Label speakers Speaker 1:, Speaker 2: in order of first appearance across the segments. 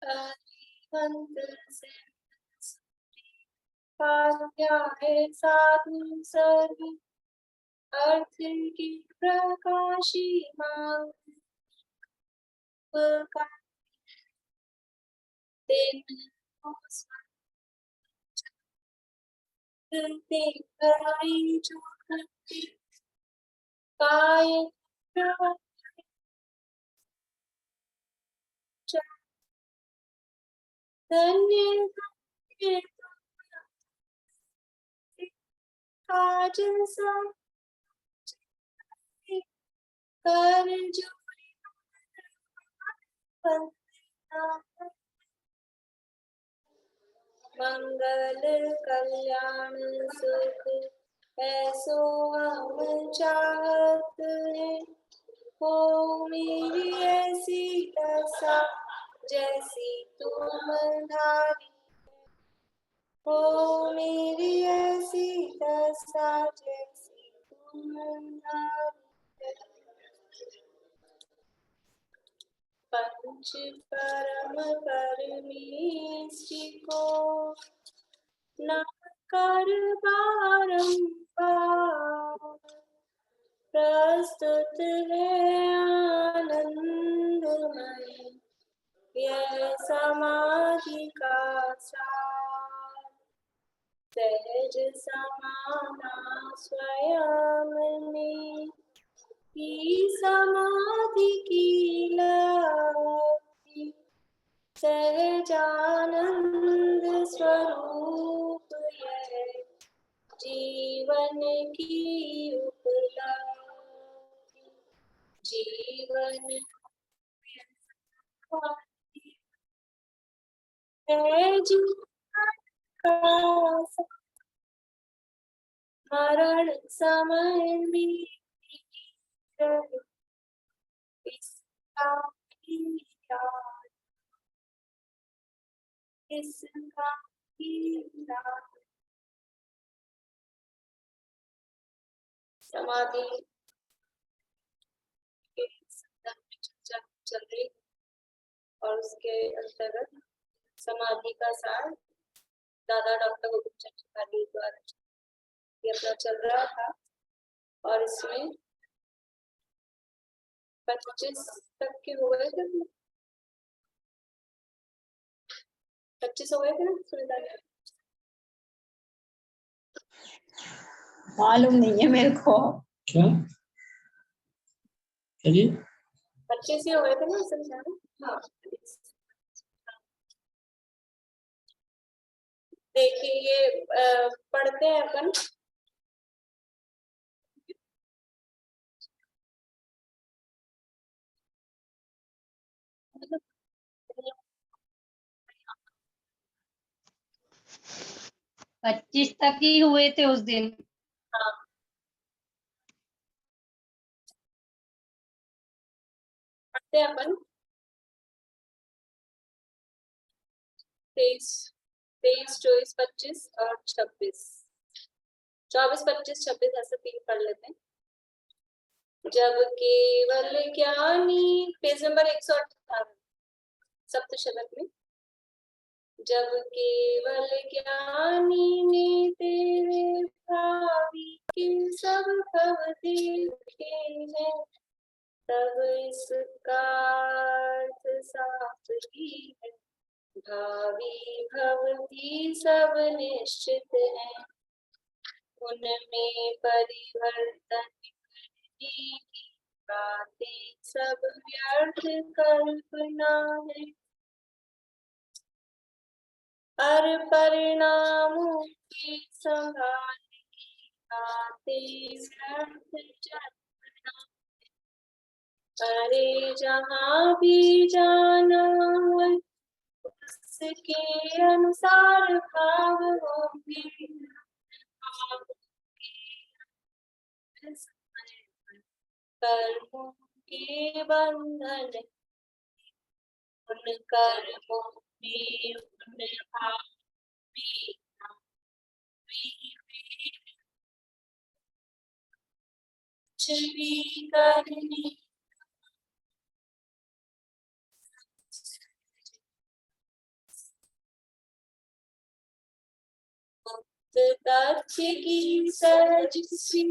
Speaker 1: हरिहंत से है साधु सभी अर्थ की प्रकाशी मांग जो काय धन्य काज सब कर जोड़ी मंगल कल्याण सुख ऐसो हम चाहत है हो मेरी ऐसी दशा जैसी तुम धारी हो मेरी ऐसी दशा जैसी तुम धारी पंच परम परमेश को न कर बारंबार प्रस्तुत है आनंदमय यह समाधि का सार सहज समाना स्वयं में ही समाधि की लक्ष्य सहजानंद स्वरूप यह जीवन की उपलब्धि जीवन है जीवन का मरण समय में इसका समाधि के संदर्भ में चर्चा चल रही और उसके अंतर्गत समाधि का सार दादा डॉक्टर गोविंद चंद्र त्रिपाठी द्वारा ये अपना चल रहा था और इसमें 25 तक के हो गए थे 25 हो गए थे ना सुनीता जी
Speaker 2: मालूम नहीं है मेरे को
Speaker 3: क्या चलिए
Speaker 1: 25 ही हो गए थे ना समझा हाँ देखिए ये पढ़ते हैं अपन
Speaker 2: पच्चीस तक ही हुए थे उस दिन
Speaker 1: हाँ पढ़ते हैं अपन 23, 24, 25 और 26 24, 25, 26 ऐसे 3 पढ़ लेते हैं जब केवल ज्ञानी पेज नंबर 158 सप्तशतक में जब केवल ज्ञानी ने तेरे भावी के सब भव देखे हैं तब इसका अर्थ साफ ही है भावी भव भी सब निश्चित है उनमें परिवर्तन करने की बातें सब व्यर्थ कल्पना है हर परिणामों के संभाल की बातें व्यर्थ जल्पना अरे जहाँ भी जाना है उसके अनुसार भाव होंगे कर्मों के बंधन उन कर्मों में उन भाव में कुछ भी करने तथ्य की सहज सी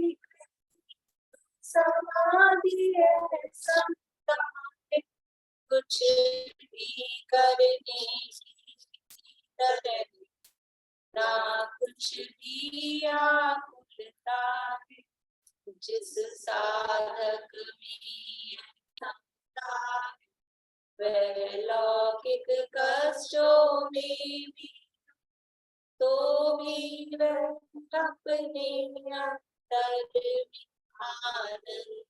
Speaker 1: समाधि है समता है, कुछ भी करने की तरह ना कुछ भी आकुलता है, जिस साधक में समता है, वह लौकिक कष्टों में भी तो भी वह अपने अंतर में आनंद।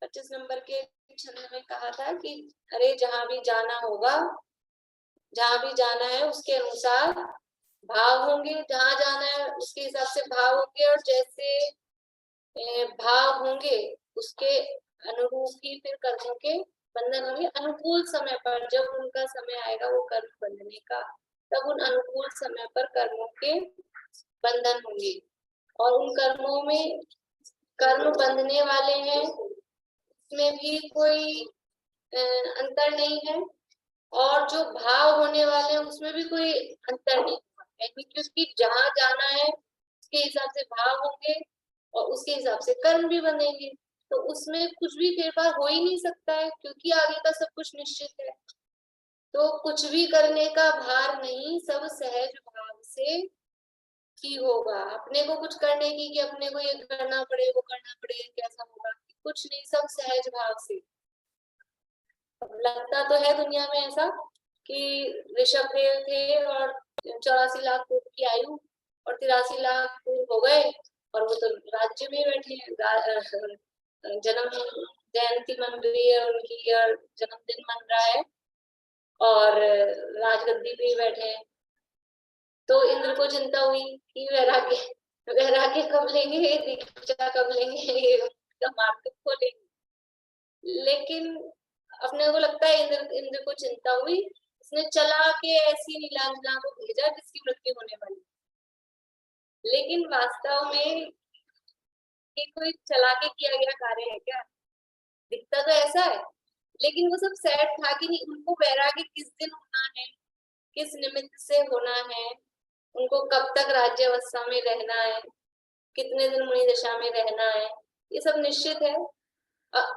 Speaker 1: 25 नंबर के छंद में कहा था कि अरे जहां भी जाना होगा, जहां भी जाना है उसके अनुसार भाव होंगे, जहां जाना है उसके हिसाब से भाव होंगे, और जैसे भाव होंगे उसके अनुरूप ही फिर कर्मों के बंधन होंगे। अनुकूल समय पर जब उनका समय आएगा वो कर्म बंधने का, तब उन अनुकूल समय पर कर्मों के बंधन होंगे। और उन कर्मों में कर्म बंधने वाले हैं, उसमें भी कोई अंतर नहीं है, और जो भाव होने वाले हैं उसमें भी कोई अंतर नहीं है, क्योंकि जहां जाना है उसके हिसाब से भाव होंगे और उसके हिसाब से कर्म भी बनेंगे, तो उसमें कुछ भी फेरफार हो ही नहीं सकता है, क्योंकि आगे का सब कुछ निश्चित है। तो कुछ भी करने का भार नहीं, सब सहज भाव से ही होगा। अपने को कुछ करने की कि अपने को ये करना पड़े वो करना पड़े कैसा होगा, कुछ नहीं, सब सहज भाव से। लगता तो है दुनिया में ऐसा कि ऋषभ देव थे और 84 लाख पूर्व की आयु और 83 लाख पूर्व हो गए, और वो तो राज्य में बैठे हैं, जन्म जयंती मन रही है उनकी और जन्मदिन मन रहा है और राजगद्दी पे बैठे हैं। तो इंद्र को चिंता हुई कि वैराग्य वैराग्य कब लेंगे, दीक्षा कब लेंगे, मार्ग खोलेंगे। लेकिन अपने को लगता है इंद्र को चिंता हुई, उसने चला के ऐसी नीलांजना को भेजा जिसकी मृत्यु होने वाली। लेकिन वास्तव में ये कोई चला के किया गया कार्य है क्या? दिखता तो ऐसा है, लेकिन वो सब सेट था कि नहीं, उनको वैराग्य किस दिन होना है, किस निमित्त से होना है, उनको कब तक राज्य अवस्था में रहना है, कितने दिन मुनि दशा में रहना है, ये सब निश्चित है।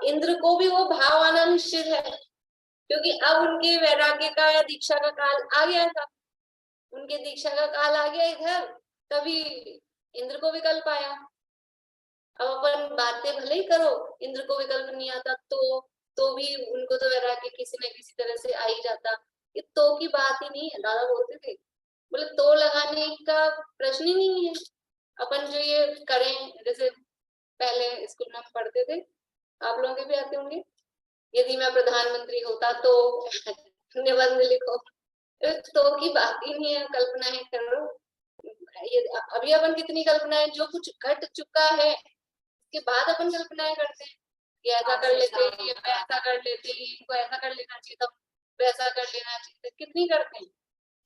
Speaker 1: इंद्र को भी वो भाव आना निश्चित है, क्योंकि अब उनके वैराग्य का या दीक्षा का काल आ गया था, उनके दीक्षा का काल आ गया इधर, तभी इंद्र को विकल्प आया। अब अपन बातें भले ही करो, इंद्र को विकल्प नहीं आता तो भी उनको तो वैराग्य किसी न किसी तरह से आ ही जाता। ये तो की बात ही नहीं है, दादा बोलते थे, बोले तो लगाने का प्रश्न ही नहीं है। अपन जो ये करें, जैसे पहले स्कूल में हम पढ़ते थे, आप लोगों के भी आते होंगे, यदि मैं प्रधानमंत्री होता तो निबंध लिखो, तो की बात ही नहीं है, कल्पनाएं करो। ये अभी अपन कितनी कल्पनाएं, जो कुछ घट चुका है उसके बाद अपन कल्पनाएं करते हैं, ये ऐसा कर लेते हैं, ये ऐसा कर लेते हैं, इनको ऐसा कर लेना चाहिए था, वैसा कर लेना चाहिए, कितनी करते हैं।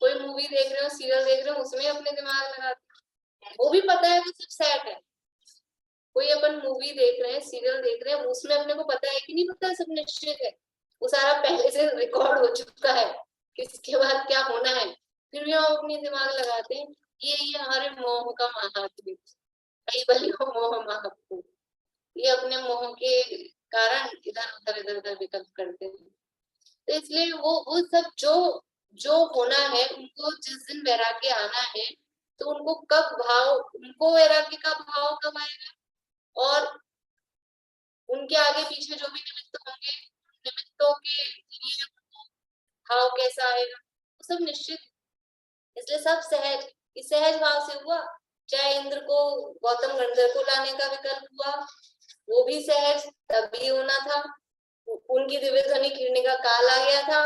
Speaker 1: कोई मूवी देख रहे हो, सीरियल देख रहे हो, उसमें अपने दिमाग लगाते हैं, वो भी पता है वो सब सेट है। कोई अपन मूवी देख रहे हैं, सीरियल देख रहे हैं, उसमें अपने को पता है कि नहीं पता है, सब निश्चित है, वो सारा पहले से रिकॉर्ड हो चुका है किसके बाद क्या होना है, फिर भी हम अपनी दिमाग लगाते हैं। ये हमारे मोह का महात्म्य, कई बली हो मोह महात्म्य, ये अपने मोह के कारण इधर उधर विकल्प करते हैं। तो इसलिए वो सब जो होना है, उनको जिस दिन वैराग्य आना है, तो उनको कब भाव, उनको वैराग्य का भाव कब आएगा, और उनके आगे पीछे जो भी निमित्त होंगे, निमित्तों के लिए भाव कैसा आएगा, वो सब निश्चित। इसलिए सब सहज, इस सहज भाव से हुआ। चाहे इंद्र को गौतम गंधर्व को लाने का विकल्प हुआ, वो भी सहज तभी होना था, उनकी दिव्य ध्वनि गिरने का काल आ गया था,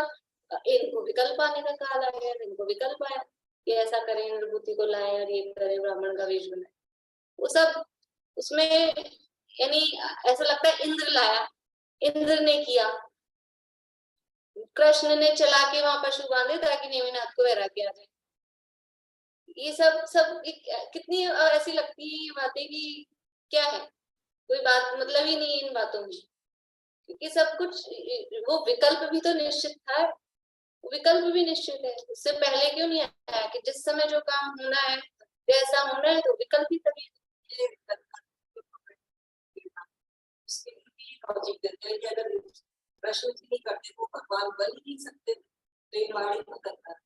Speaker 1: इनको विकल्प आने का काल आ गया, इनको विकल्प आया कि ऐसा करें, इंद्रभूति को लाए और ये करें, ब्राह्मण का वेश बनाए, वो सब उसमें, यानी ऐसा लगता है इंद्र लाया, इंद्र ने किया, कृष्ण ने चला के वहां पशु बांधे ताकि नेमिनाथ को वैराग्य आ जाए। ये सब कितनी ऐसी लगती है ये बातें कि क्या है, कोई बात मतलब ही नहीं है इन बातों में, क्योंकि सब कुछ वो विकल्प भी तो निश्चित था। विकल्प भी निश्चित है। उससे पहले क्यों नहीं आया कि जिस समय जो काम होना है जैसा होना है, तो विकल्प भी तभी
Speaker 3: ये उसके लिए भी लॉजिक देते हैं कि अगर प्रश्न नहीं करते तो भगवान बन ही नहीं सकते, तो ये वाणी को करता है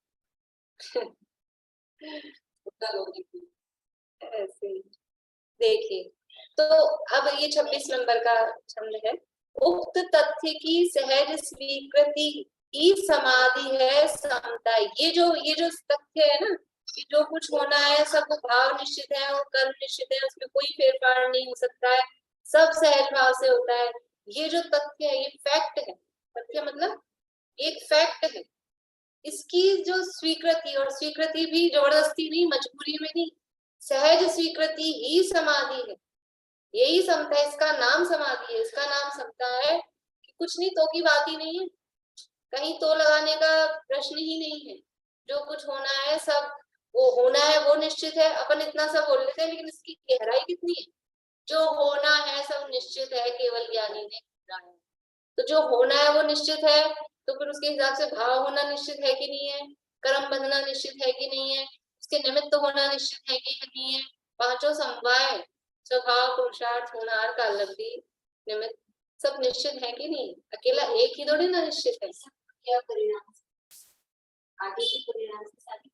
Speaker 3: उसका लॉजिक
Speaker 1: ऐसे ही। देखिए, तो अब ये 26 नंबर का छंद है। उक्त तथ्य की सहज स्वीकृति ही समाधि है समता। ये जो तथ्य है ना कि जो कुछ होना है सब भाव निश्चित है और कर्म निश्चित है, उसमें कोई फेरफार नहीं हो सकता है, सब सहज भाव से होता है। ये जो तथ्य है ये फैक्ट है। तथ्य मतलब एक फैक्ट है। इसकी जो स्वीकृति, और स्वीकृति भी जबरदस्ती नहीं, मजबूरी में नहीं, सहज स्वीकृति ही समाधि है। यही समता है, इसका नाम समाधि है, इसका नाम समता है कि कुछ नहीं तो की बात ही नहीं है, कहीं तो लगाने का प्रश्न ही नहीं है। जो कुछ होना है सब वो होना है, वो निश्चित है। अपन इतना सब बोल लेते हैं, लेकिन इसकी गहराई कितनी है। जो होना है सब निश्चित है, केवल ज्ञानी ने जाना है। तो जो होना है वो निश्चित है, तो फिर उसके हिसाब से भाव होना निश्चित है कि नहीं है, कर्म बंधना निश्चित है कि नहीं है, उसके निमित्त होना निश्चित है कि नहीं है। पांचों समवाय स्वभाव पुरुषार्थ होनार काल लब्धि निमित्त सब निश्चित है कि नहीं। अकेला एक ही थोड़ी ना निश्चित है।
Speaker 3: क्या परिणाम आगे की परिणाम से सारी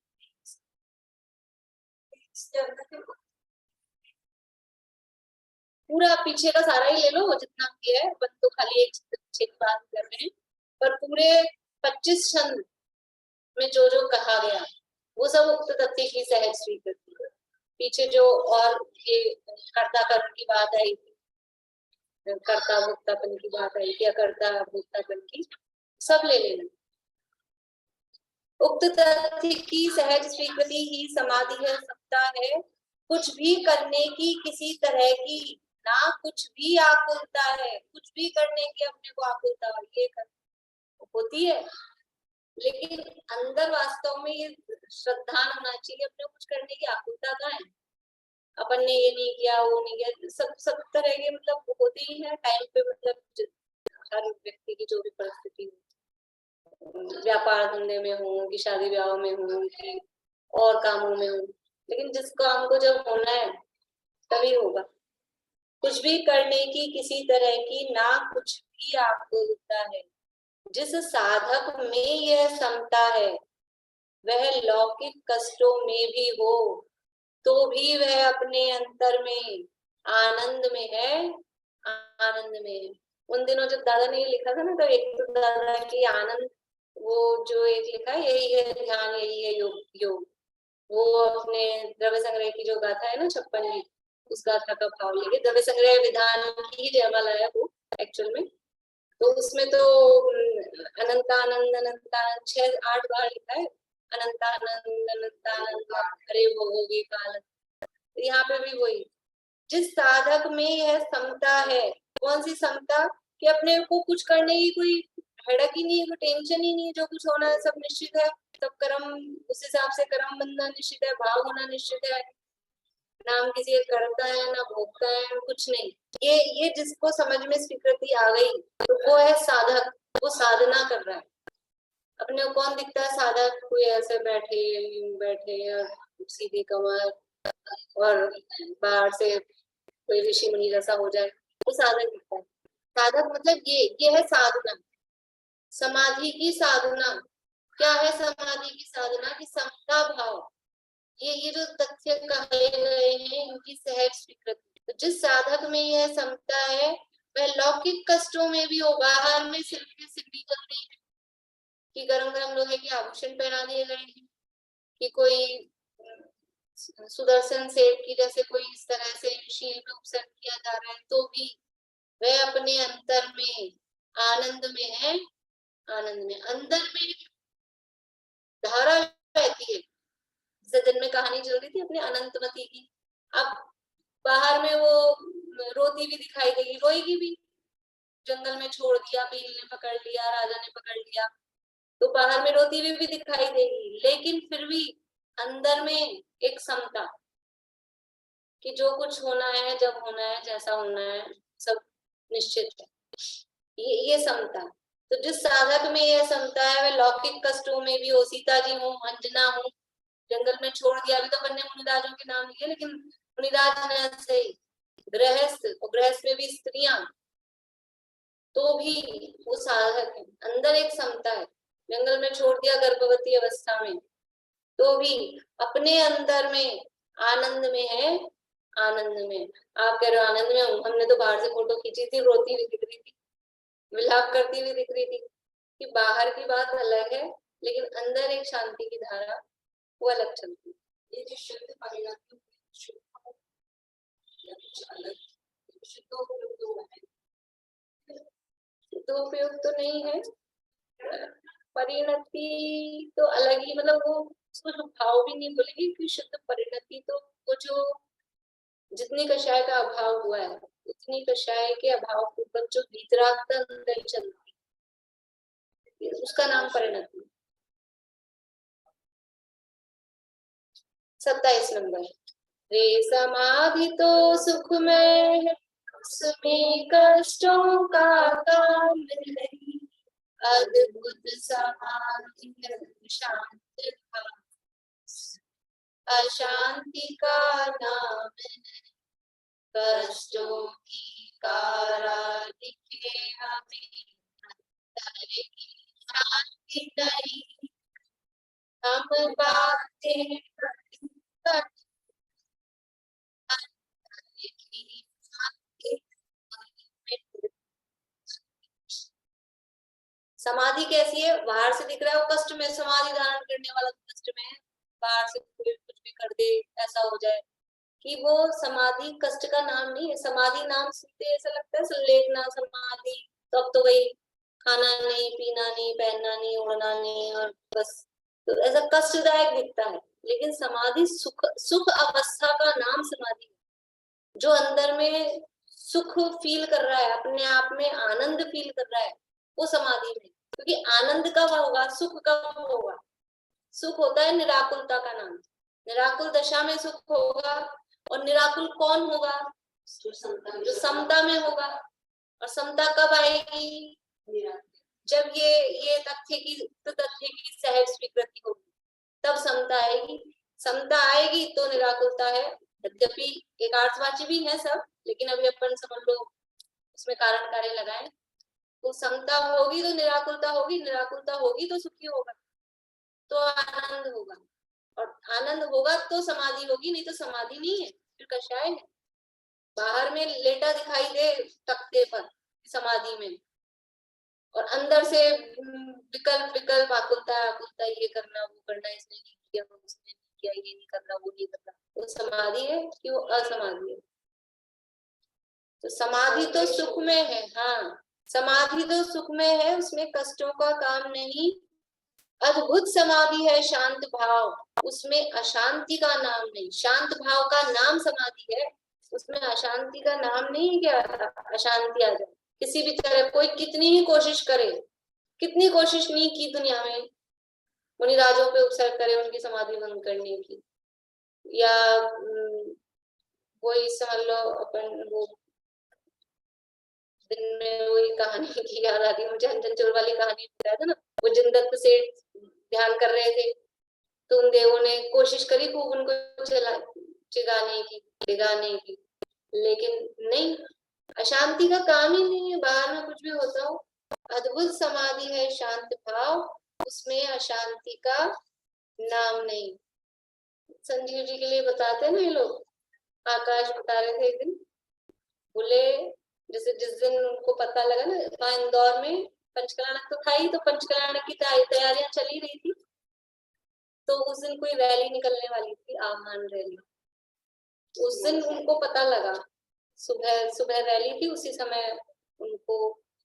Speaker 1: पूरा पीछे का सारा ही ले लो जितना किया है, बस तो खाली एक पीछे की बात कर रहे हैं। पर पूरे 25 छंद में जो जो कहा गया वो सब उक्त तथ्य की सहज स्वीकृति है। पीछे जो और ये कर्ता कर्म की बात आई थी, कर्ता भोक्तापन की बात आई थी, अकर्ता भोक्तापन की, सब ले लेना। उक्त तथ्य की सहज स्वीकृति ही समाधि है, समता है। कुछ भी करने की किसी तरह की ना कुछ भी आकुलता है, कुछ भी करने की अपने को आकुलता ये होती है, लेकिन अंदर वास्तव में ये श्रद्धा होना चाहिए। अपने कुछ करने की आकुलता कहाँ है, अपन ने ये नहीं किया वो नहीं किया, सब तरह के मतलब होते ही है टाइम पे। मतलब हर व्यक्ति की जो भी परिस्थिति हो, व्यापार धंधे में हो कि शादी ब्याह में हो कि और कामों में हो, लेकिन जिस काम को जब होना है तभी होगा। कुछ भी करने की किसी तरह की ना कुछ भी आकुलता है। जिस साधक में यह समता है वह लौकिक कष्टों में भी हो तो भी वह अपने अंतर में आनंद में है, आनंद में है। उन दिनों जब दादा ने ये लिखा था ना, तो एक तो दादा की आनंद वो जो एक लिखा है यही है ध्यान, यही है योग। योग वो अपने द्रव्य संग्रह की जो गाथा है ना 56वीं, उस गाथा का भाव लेके द्रव्य संग्रह विधान की ही जयमाला है वो एक्चुअल में। तो उसमें तो अनंतानंद अनंतानंद 6-8 बार लिखा है, अनंतानंद अनंतानंद हरे भोगे काल। यहाँ पे भी वही, जिस साधक में यह समता है। कौन सी समता? कि अपने को कुछ करने की कोई हेडक ही नहीं है, कोई टेंशन ही नहीं है, जो कुछ होना है सब निश्चित है, सब कर्म उस हिसाब से कर्म बनना निश्चित है, भाव होना निश्चित है, नाम किसी एक करता है ना भोगता है, कुछ नहीं। ये जिसको समझ में स्वीकृति आ गई तो वो है साधक, वो साधना कर रहा है। अपने को कौन दिखता है साधक? कोई ऐसे बैठे बैठे और सीधी कमर और बाहर से कोई ऋषि मुनि जैसा हो जाए, वो साधक दिखता है। साधक मतलब ये है साधना, समाधि की साधना। क्या है समाधि की साधना? की समता भाव। ये जो तथ्य कहे गए हैं इनकी सहज स्वीकृति। तो जिस साधक में यह समता है वह लौकिक कष्टों में भी हो। बाहर में सिद्धि चल रही है कि गरम गरम लोहे के आभूषण पहना दिए गए हैं, कि कोई सुदर्शन सेठ की जैसे कोई इस तरह से शील में उपसर्ग किया जा रहा है, तो भी वह अपने अंतर में आनंद में है, आनंद में अंदर में धारा रहती है। जैसे दिन में कहानी चल रही थी अपने अनंतमती की, अब बाहर में वो रोती भी दिखाई देगी, रोएगी भी। जंगल में छोड़ दिया, बील ने पकड़ लिया, राजा ने पकड़ लिया, तो बाहर में रोती हुई भी दिखाई देगी, लेकिन फिर भी अंदर में एक समता कि जो कुछ होना है, जब होना है, जैसा होना है, सब निश्चित है। ये समता। तो जिस साधक में यह समता है वह लौकिक कष्टों में भी हो, सीता जी हो, अंजना हो, जंगल में छोड़ दिया, अभी तो बन्ने मुनिराजों के नाम लिए, लेकिन मुनिराज ने ऐसे ही, गृहस्थ, और गृहस्थ में भी स्त्रियां, तो भी वो साधक है, अंदर एक समता है। जंगल में छोड़ दिया गर्भवती अवस्था में, तो भी अपने अंदर में आनंद में है, आनंद में। आप कह रहे हो आनंद में हूँ, हमने तो बाहर से फोटो खींची थी, रोती हुई दिख रही थी, विलाप करती हुई दिख रही थी, कि बाहर की बात अलग है लेकिन अंदर एक शांति की धारा वो अलग चलती है।
Speaker 3: ये जो शुद्ध परिणति कुछ अलग शुद्ध
Speaker 1: तो उपयोग तो नहीं है, परिणति तो अलग ही, मतलब वो उसको जो भाव भी नहीं बोलेगी कि शुद्ध परिणति, तो वो जो जितनी कषाय का अभाव हुआ है उतनी कषाय के अभाव पूर्वक जो वीतरागता अंदर चलती है, उसका नाम परिणति। 27 नंबर, रे समाधि तो सुखमय है, उसमें कष्टों का काम नहीं, अद्भुत समाधि है, शांति का, अशांति का नाम नहीं, कष्टों की कारा दिखे हमें, अंतर की शांति नहीं, हम बातें करते समाधि कैसी है, बाहर से दिख रहा है वो कष्ट में, समाधि धारण करने वाला कष्ट में है, बाहर से कोई कुछ भी कर दे ऐसा हो जाए, कि वो समाधि कष्ट का नाम नहीं है। समाधि नाम सुनते ऐसा लगता है संलेखना समाधि, तो अब तो वही खाना नहीं, पीना नहीं, पहनना नहीं, उड़ना नहीं, और बस, तो ऐसा कष्टदायक दिखता है। लेकिन समाधि सुख, सुख अवस्था का नाम समाधि है, जो अंदर में सुख फील कर रहा है, अपने आप में आनंद फील कर रहा है, वो समाधि में। क्योंकि आनंद कब होगा, सुख कब होगा, सुख होता है निराकुलता का नाम, निराकुल दशा में सुख होगा। और निराकुल कौन होगा, जो समता में होगा। और समता कब आएगी, जब ये तथ्य की सहज स्वीकृति होगी, तब समता आएगी। समता आएगी तो निराकुलता है। यद्यपि एक अर्थवाची भी है सब, लेकिन अभी अपन समझ लो उसमें कारण कार्य लगाएं, तो समता होगी तो निराकुलता होगी, निराकुलता होगी तो सुखी होगा, तो आनंद होगा, और आनंद होगा तो समाधि होगी, नहीं तो समाधि नहीं है, फिर कषाय है। बाहर में लेटा दिखाई दे तख्ते पर समाधि में, और अंदर से विकल्प विकल्प आकुलता आकुलता, ये करना वो करना, इसने नहीं किया वो उसने नहीं किया, ये नहीं करना वो नहीं करना, वो समाधि है कि वो असमाधि है। तो समाधि तो सुख में है, हाँ समाधि तो सुख में है, उसमें कष्टों का काम नहीं। अद्भुत समाधि है शांत भाव, उसमें अशांति का नाम नहीं, शांत भाव का नाम समाधि है, उसमें अशांति का नाम नहीं है। क्या अशांति आ जाए किसी भी तरह, कोई कितनी ही कोशिश करे, कितनी कोशिश नहीं की दुनिया में, मुनिराजों पे उपसर्ग करे उनकी समाधि भंग करने की, या वही समझ लो अपन वो दिन में वही कहानी की याद आ रही मुझे, अंजन चोर वाली कहानी बताया था ना, वो जिंदत से ध्यान कर रहे थे, तो उन देवों ने कोशिश करी खूब उनको चिगाने की, लेकिन नहीं, अशांति का काम ही नहीं है, बाहर में कुछ भी होता हो। अद्भुत समाधि है शांत भाव, उसमें अशांति का नाम नहीं। संजीव जी के लिए बताते हैं ना ये लोग, आकाश बता रहे थे एक दिन, बोले जैसे जिस दिन उनको पता लगा ना वहां इंदौर में पंचकलानक तो था ही, तो पंचकलानक की तैयारियां चली रही थी, तो उस दिन कोई रैली निकलने वाली थी, आह्वान रैली। उस दिन उनको पता लगा, सुबह सुबह रैली थी, उसी समय उनको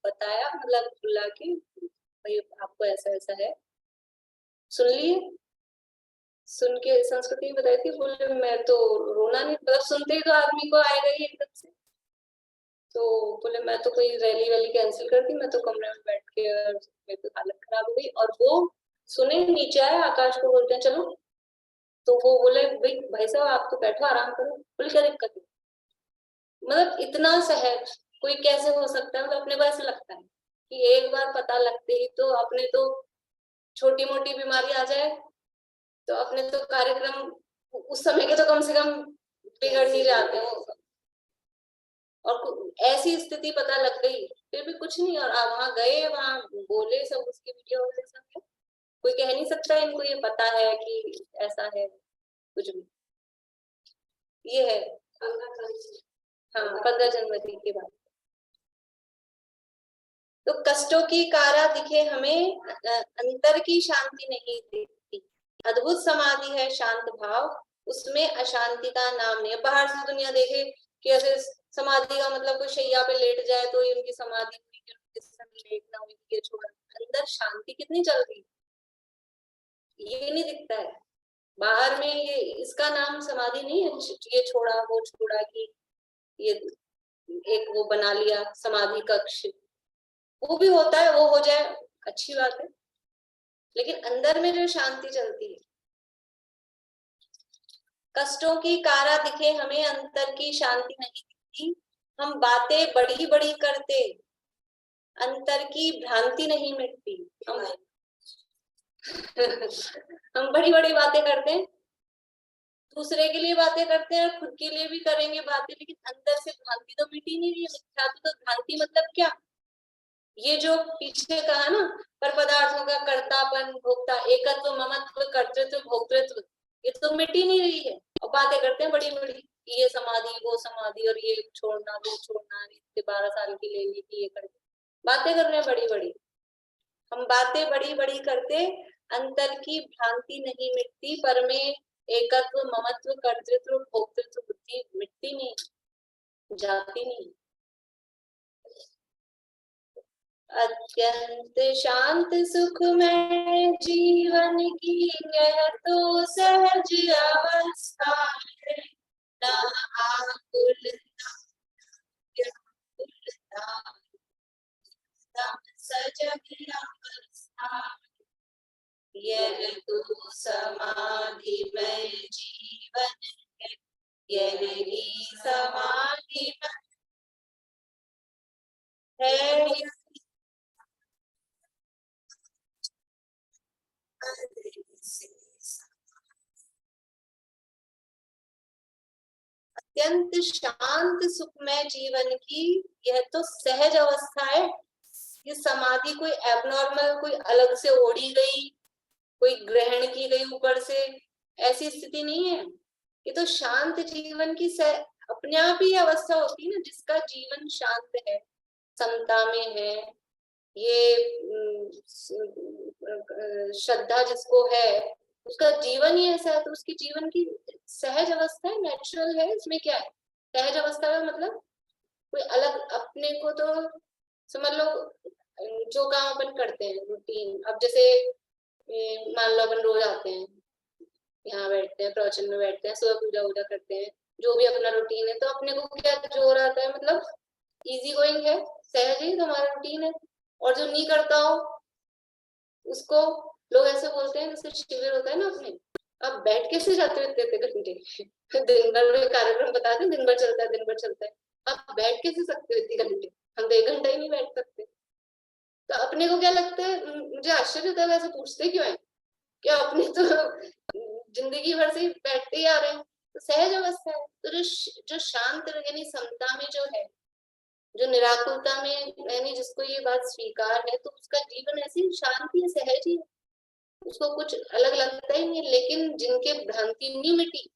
Speaker 1: बताया, मतलब बुला के भाई आपको ऐसा ऐसा है, सुन लिए, सुन के संस्कृति बताई थी, बोले मैं तो रोना नहीं, मतलब सुनते ही तो आदमी को आएगा ही एकदम से, तो बोले मैं तो कोई रैली वैली कैंसिल कर दी, मैं तो कमरे में बैठ के मेरी तो हालत खराब हो गई। और वो सुने, नीचे आए, आकाश को बोलते हैं चलो, तो वो बोले भाई साहब आप तो बैठो आराम करो, बोले क्या दिक्कत है, मतलब इतना सहज कोई कैसे हो सकता है, मतलब अपने को ऐसा लगता है कि एक बार पता लगते ही तो अपने तो छोटी मोटी बीमारी आ जाए तो अपने तो कार्यक्रम उस समय के तो कम से कम बिगड़ ही जाते हो। और ऐसी स्थिति पता लग गई फिर भी कुछ नहीं, और वहां गए, वहां बोले सब, उसकी वीडियो वगैरह सब है। कोई कह नहीं सकता इनको ये पता है कि ऐसा है, कुछ भी। ये है हाँ 15 जनवरी के बाद। तो कष्टों की कारा दिखे हमें, अंतर की शांति नहीं दिखती। अद्भुत समाधि है शांत भाव, उसमें अशांति का नाम नहीं है। बाहर से दुनिया देखे कि ऐसे समाधि का मतलब कोई शैया पे लेट जाए तो ये उनकी समाधि हुई, कि उनके समय लेटना हुई, ये छोड़ा। अंदर शांति कितनी चल रही, ये नहीं दिखता है। बाहर में ये इसका नाम समाधि नहीं है, ये छोड़ा वो छोड़ा, कि ये एक वो बना लिया समाधि कक्ष, वो भी होता है, वो हो जाए अच्छी बात है, लेकिन अंदर में जो शांति चलती है। कष्टों की कारा दिखे हमें, अंतर की शांति नहीं दिखती। हम बातें बड़ी बड़ी करते, अंतर की भ्रांति नहीं मिटती। हम बड़ी बड़ी बातें करते हैं, दूसरे के लिए बातें करते हैं, खुद के लिए भी करेंगे बातें, लेकिन अंदर से भ्रांति तो मिटी नहीं रही है। मिथ्यात्व तो भ्रांति मतलब क्या, ये जो पीछे कहा ना, पर पदार्थों का कर्तापन भोक्ता, एकत्व ममत्व कर्तृत्व भोक्तृत्व, ये तो मिट ही नहीं रही है। और बातें करते हैं बड़ी बड़ी, ये समाधि वो समाधि, और ये छोड़ना वो छोड़ना, इससे 12 साल की ले ली थी, ये कर बातें कर रहे हैं बड़ी बड़ी। हम बातें बड़ी बड़ी करते, अंतर की भ्रांति नहीं मिटती, पर में एकत्व ममत्व कर्तृत्व भोक्तृत्व बुद्धि मिटती नहीं, जाती नहीं। अत्यंत शांत सुखमय जीवन की यह तो सहज अवस्था है, न आकुलता व्याकुलता, सजग अवस्था। यह तो समाधिमय जीवन है, यह ही समाधिमय है। अत्यंत शांत सुखमय जीवन की यह तो सहज अवस्था है। ये समाधि कोई एबनॉर्मल, कोई अलग से ओढ़ी गई, कोई ग्रहण की गई ऊपर से, ऐसी स्थिति नहीं है। ये तो शांत जीवन की अपने आप ही अवस्था होती है ना, जिसका जीवन शांत है, समता में है, ये श्रद्धा जिसको है, उसका जीवन ही ऐसा है, तो उसकी जीवन की सहज अवस्था है, नेचुरल है। इसमें क्या है सहज अवस्था का मतलब, कोई अलग अपने को तो समझ लो, जो काम अपन करते हैं रूटीन, अब जैसे मान लो अपन रोज आते हैं, यहाँ बैठते हैं, प्रवचन में बैठते हैं, सुबह पूजा वूजा करते हैं, जो भी अपना रूटीन है, तो अपने को क्या जोर आता है, मतलब इजी गोइंग है, सहज ही हमारा रूटीन है। और जो नहीं करता हो उसको लोग ऐसे बोलते हैं, जैसे शिविर होता है ना अपने, अब बैठ कैसे जाते हो इतने घंटे, दिन भर में कार्यक्रम बताते हैं, दिन भर चलता है, दिन भर चलता है, अब बैठ कैसे सकते हो इतने घंटे, हम तो 1 घंटा ही नहीं बैठ सकते। तो अपने को क्या लगता है, मुझे आश्चर्य होता है वैसे पूछते क्यों है, क्या अपने तो जिंदगी भर से बैठते ही आ रहे हैं। तो सहज अवस्था है। तो जो शांत यानी समता में जो है, जो निराकुलता में यानी जिसको ये बात स्वीकार है, तो उसका जीवन ऐसी शांति है, सहज ही है, उसको कुछ अलग लगता ही नहीं। लेकिन जिनके भ्रांति नहीं मिटी,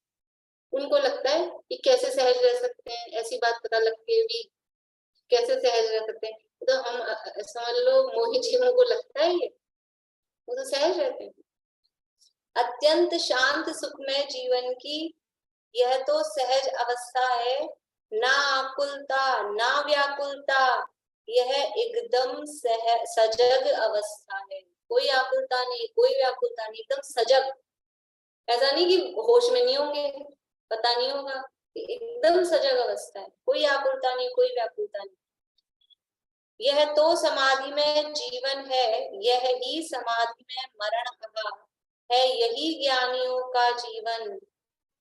Speaker 1: उनको लगता है कि कैसे सहज रह सकते हैं, ऐसी बात पता लग के भी कैसे सहज रह सकते हैं। तो हम समझ लो मोही जीवों को लगता है ये, वो तो सहज रहते हैं। अत्यंत शांत सुखमय जीवन की यह तो सहज अवस्था है, ना आकुलता ना व्याकुलता, यह एकदम सजग अवस्था है। कोई आकुलता नहीं, कोई व्याकुलता नहीं, एकदम सजग। ऐसा नहीं कि होश में नहीं होंगे, पता नहीं होगा, एकदम सजग अवस्था है, कोई आकुलता नहीं, कोई व्याकुलता नहीं। यह तो समाधि में जीवन है, यह ही समाधि में मरण कहा है, यही ज्ञानियों का जीवन,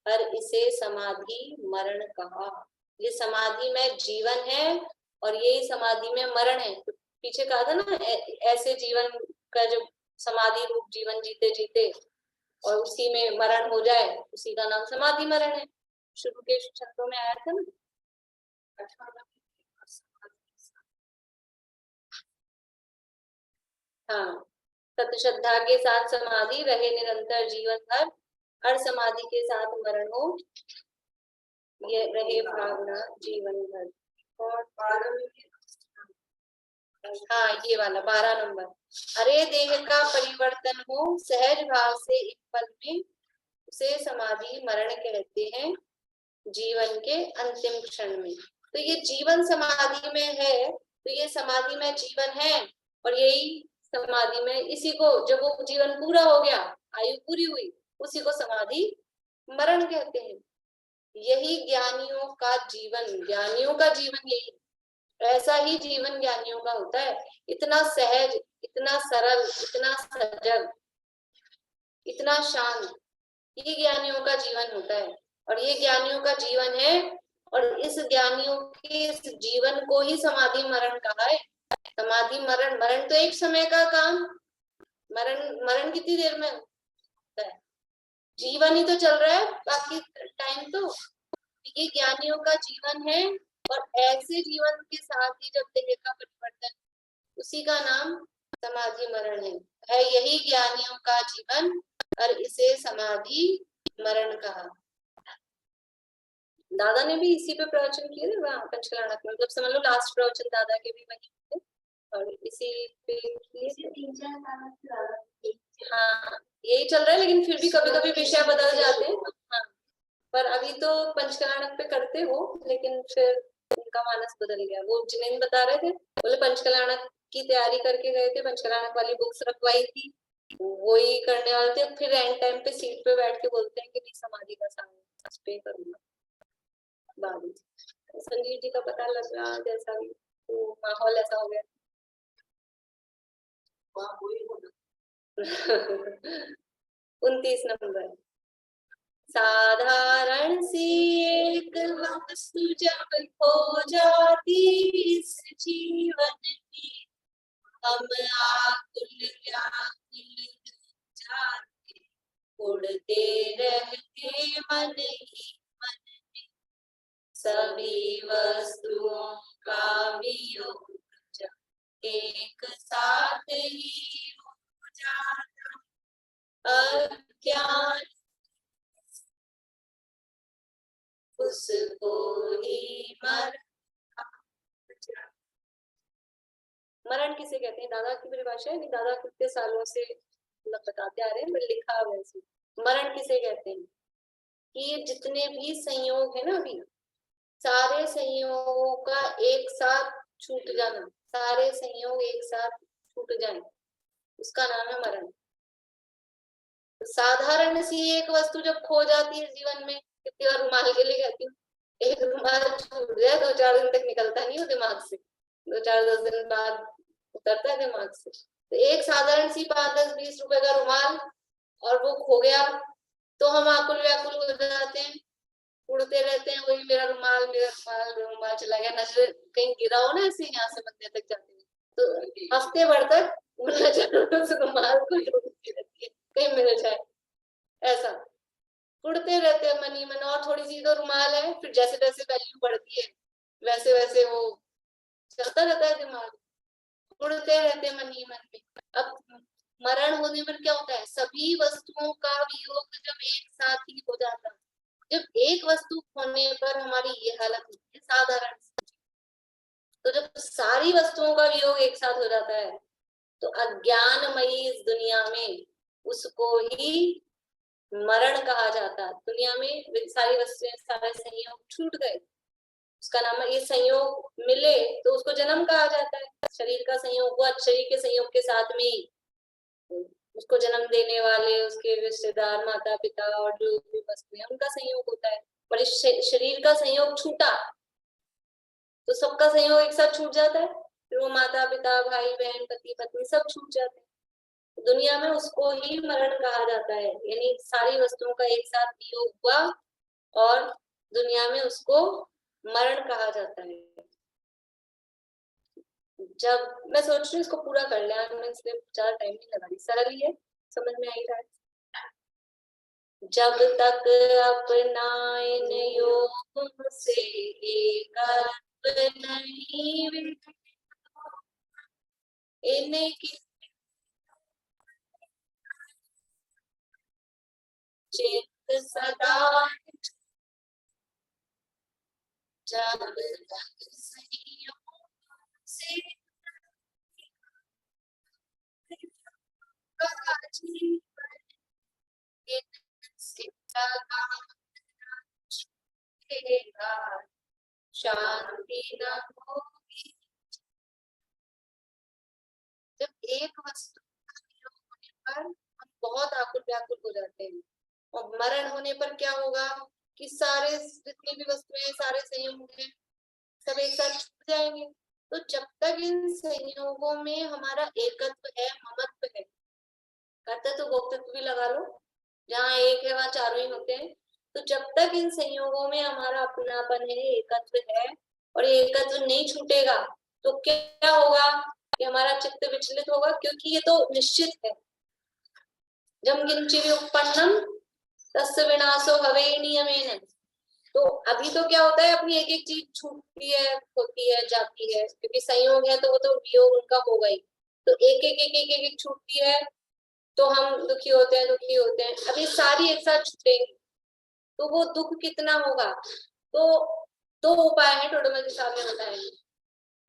Speaker 1: पर इसे समाधि मरण कहा। ये समाधि में जीवन है और यही समाधि में मरण है। पीछे कहा था ना, ऐसे जीवन का जो समाधि रूप जीवन जीते जीते और उसी में मरण हो जाए, उसी का नाम समाधि मरण है। शुरू के शब्दों में आया था ना। हाँ, सत्य श्रद्धा के साथ समाधि रहे निरंतर जीवन भर, हर समाधि के साथ मरण हो, ये रहे भावना जीवन भर। और 12 में, हाँ ये वाला 12 नंबर, अरे देह का परिवर्तन हो सहज भाव से एक पल में, उसे समाधि मरण कहते हैं जीवन के अंतिम क्षण में। तो ये जीवन समाधि में है, तो ये समाधि में जीवन है, और यही समाधि में इसी को, जब वो जीवन पूरा हो गया, आयु पूरी हुई, उसी को समाधि मरण कहते हैं। यही ज्ञानियों का जीवन, ज्ञानियों का जीवन यही, ऐसा ही जीवन ज्ञानियों का होता है, इतना सहज, इतना सरल, इतना सजग, इतना शांत, ये ज्ञानियों का जीवन होता है। और ये ज्ञानियों का जीवन है, और इस ज्ञानियों के इस जीवन को ही समाधि मरण कहा है। समाधि मरण, मरण तो एक समय का काम, मरण कितनी देर में होता है, जीवन ही तो चल रहा है बाकी टाइम तो। ये ज्ञानियों का जीवन है, और ऐसे जीवन के साथ ही जब देह का परिवर्तन, उसी का नाम समाधि मरण है यही ज्ञानियों का जीवन, और इसे समाधि मरण कहा। दादा ने भी इसी पे प्रवचन किए थे वहाँ पंचकलाणक में, मतलब समझ लो लास्ट प्रवचन दादा के भी वही थे, और इसी पे किए थे। हाँ यही चल रहा है, लेकिन फिर भी कभी कभी विषय बदल जाते हैं। हाँ, पर अभी तो पंचकलाणक पे करते हो, लेकिन फिर उनका मानस बदल गया। वो जिनेंद्र बता रहे थे, बोले पंचकलाणक की तैयारी करके गए थे, पंचकलाणक वाली बुक्स रखवाई थी, वही करने वाले थे, फिर एंड टाइम पे सीट पे बैठ के बोलते हैं कि नहीं समाधि का सारा पे करूंगा बाद में। संजीव जी का पता लगा, जैसा भी तो माहौल ऐसा हो गया। 29 नंबर, साधारण सी एक वस्तु जब खो जाती इस जीवन में, हम आकुल व्याकुल जाते, उड़ते रहते मन ही मन में, सभी वस्तुओं का वियोग जब एक साथ ही हो जाता, अज्ञान उसको ही मरण किसे कहते हैं, दादा की परिभाषा है, नहीं दादा कितने सालों से मतलब बताते आ रहे हैं, लिखा हुआ है। मरण किसे कहते हैं कि जितने भी संयोग है ना, अभी सारे संयोगों का एक साथ छूट जाना, सारे संयोग एक साथ छूट जाए, उसका नाम है मरण। साधारण सी एक वस्तु जब खो जाती है जीवन में, कितनी बार रुमाल के लिए कहती हूँ, एक रुमाल छूट जाए 2-4 दिन तक निकलता नहीं हो दिमाग से, 2-4-10 दिन बाद उतरता है दिमाग से। तो एक साधारण सी 5-10-20 रुपए का रुमाल, और वो खो गया तो हम आकुल व्याकुल हो जाते हैं, उड़ते रहते हैं, वही मेरा रुमाल, मेरा रुमाल, मेरा रुमाल चला गया, नजर कहीं गिरा हो ना ऐसे यहाँ से मंदिर तक जाते हैं, तो हफ्ते भर तक नजर उस रुमाल को ढूंढती रहती है कहीं मिल जाए, ऐसा उड़ते रहते हैं मन ही मन। और थोड़ी सी तो रुमाल है, फिर जैसे जैसे वैल्यू बढ़ती है वैसे वैसे वो चलता रहता है दिमाग, उड़ते रहते मन ही मन में। अब मरण होने पर क्या होता है, सभी वस्तुओं का वियोग जब एक साथ ही हो जाता, जब एक वस्तु खोने पर हमारी ये हालत होती है साधारण, तो जब सारी वस्तुओं का वियोग एक साथ हो जाता है, तो अज्ञानमयी इस दुनिया में उसको ही मरण कहा जाता है। दुनिया में सारी वस्तुएं, सारे संयोग छूट गए, उसका नाम है, ये संयोग मिले तो उसको जन्म कहा जाता है। शरीर का संयोग हुआ, शरीर के संयोग के साथ में उसको जन्म देने वाले उसके रिश्तेदार, माता पिता और जो भी वस्तुएं उनका संयोग होता है। पर इस शरीर का संयोग छूटा तो सबका संयोग एक साथ छूट जाता है, फिर वो माता पिता, भाई बहन, पति पत्नी सब छूट जाते हैं। दुनिया में उसको ही मरण कहा जाता है, यानी सारी वस्तुओं का एक साथ वियोग हुआ और दुनिया में उसको मरण कहा जाता है। जब मैं सोच रही हूँ इसको पूरा कर लिया, मैं इसलिए ज्यादा टाइम नहीं लगा रही, सरल ही है, समझ में आ ही रहा है। जब तक अपना इन योग से एकत्व नहीं इनकी चित्त सदा, जब तक संयोग से जीवन इनसे लगा छूटेगा, शांति न होगी। जब एक वस्तु का वियोग होने पर हम बहुत आकुल व्याकुल हो जाते हैं, और मरण होने पर क्या होगा कि सारे जितनी भी वस्तुएं, सारे संयोग हैं, सब एक साथ छूट जाएंगे। तो जब तक इन संयोगों में हमारा एकत्व है, ममत्व है, कर्तृत्व तो भोक्तृत्व भी लगा लो, जहाँ एक है वहां चारों ही होते हैं। तो जब तक इन संयोगों में हमारा अपनापन है, एकत्व है, और ये एकत्व नहीं छूटेगा, तो क्या होगा कि हमारा चित्त विचलित होगा, क्योंकि ये तो निश्चित है। जम किंचित उत्पन्नम तस्य विनाशो हवे नियमेन। तो अभी तो क्या होता है, अपनी एक एक चीज छूटती है, होती है, जाती है, क्योंकि संयोग है तो वो तो वियोग उनका होगा ही। तो एक एक एक एक एक, एक छूटती है तो हम दुखी होते हैं, दुखी होते हैं। अभी सारी एक साथ छूटेंगी तो वो दुख कितना होगा। तो दो उपाय है, टोडरमल जी साहब ने बताए,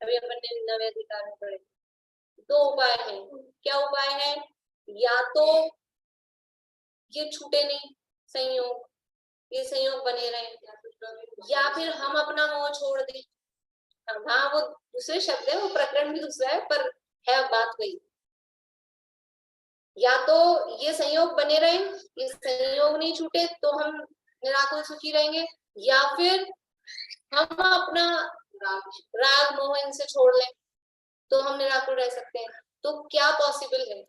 Speaker 1: अभी अपन ने नवे अधिकार में पढ़े। दो उपाय है। क्या उपाय है? या तो ये छूटे नहीं संयोग, ये संयोग बने रहे, या फिर हम अपना मोह छोड़ दें। हाँ, वो दूसरे शब्द है, वो प्रकरण भी दूसरा है, पर है बात वही। या तो ये संयोग बने रहे, ये संयोग नहीं छूटे तो हम निराकुल सुखी रहेंगे, या फिर हम अपना राग मोह इनसे छोड़ लें तो हम निराकुल रह सकते हैं। तो क्या पॉसिबल है,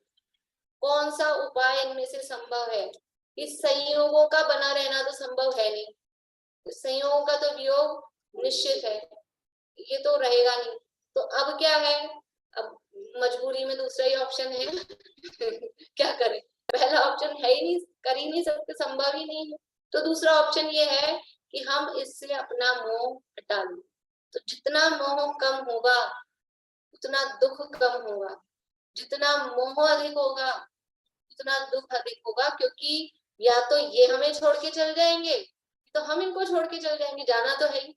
Speaker 1: कौन सा उपाय इनमें से संभव है? इस संयोगों का बना रहना तो संभव है नहीं, संयोगों का तो वियोग निश्चित है, ये तो रहेगा नहीं। तो अब क्या है, अब मजबूरी में दूसरा ही ऑप्शन है क्या करें, पहला ऑप्शन है ही नहीं, कर ही नहीं सकते, संभव ही नहीं है। तो दूसरा ऑप्शन ये है कि हम इससे अपना मोह हटा लें। तो जितना मोह कम होगा उतना दुख कम होगा, जितना मोह अधिक होगा उतना दुख अधिक होगा, क्योंकि या तो ये हमें छोड़ के चल जाएंगे तो हम इनको छोड़ के चल जाएंगे, जाना तो है ही,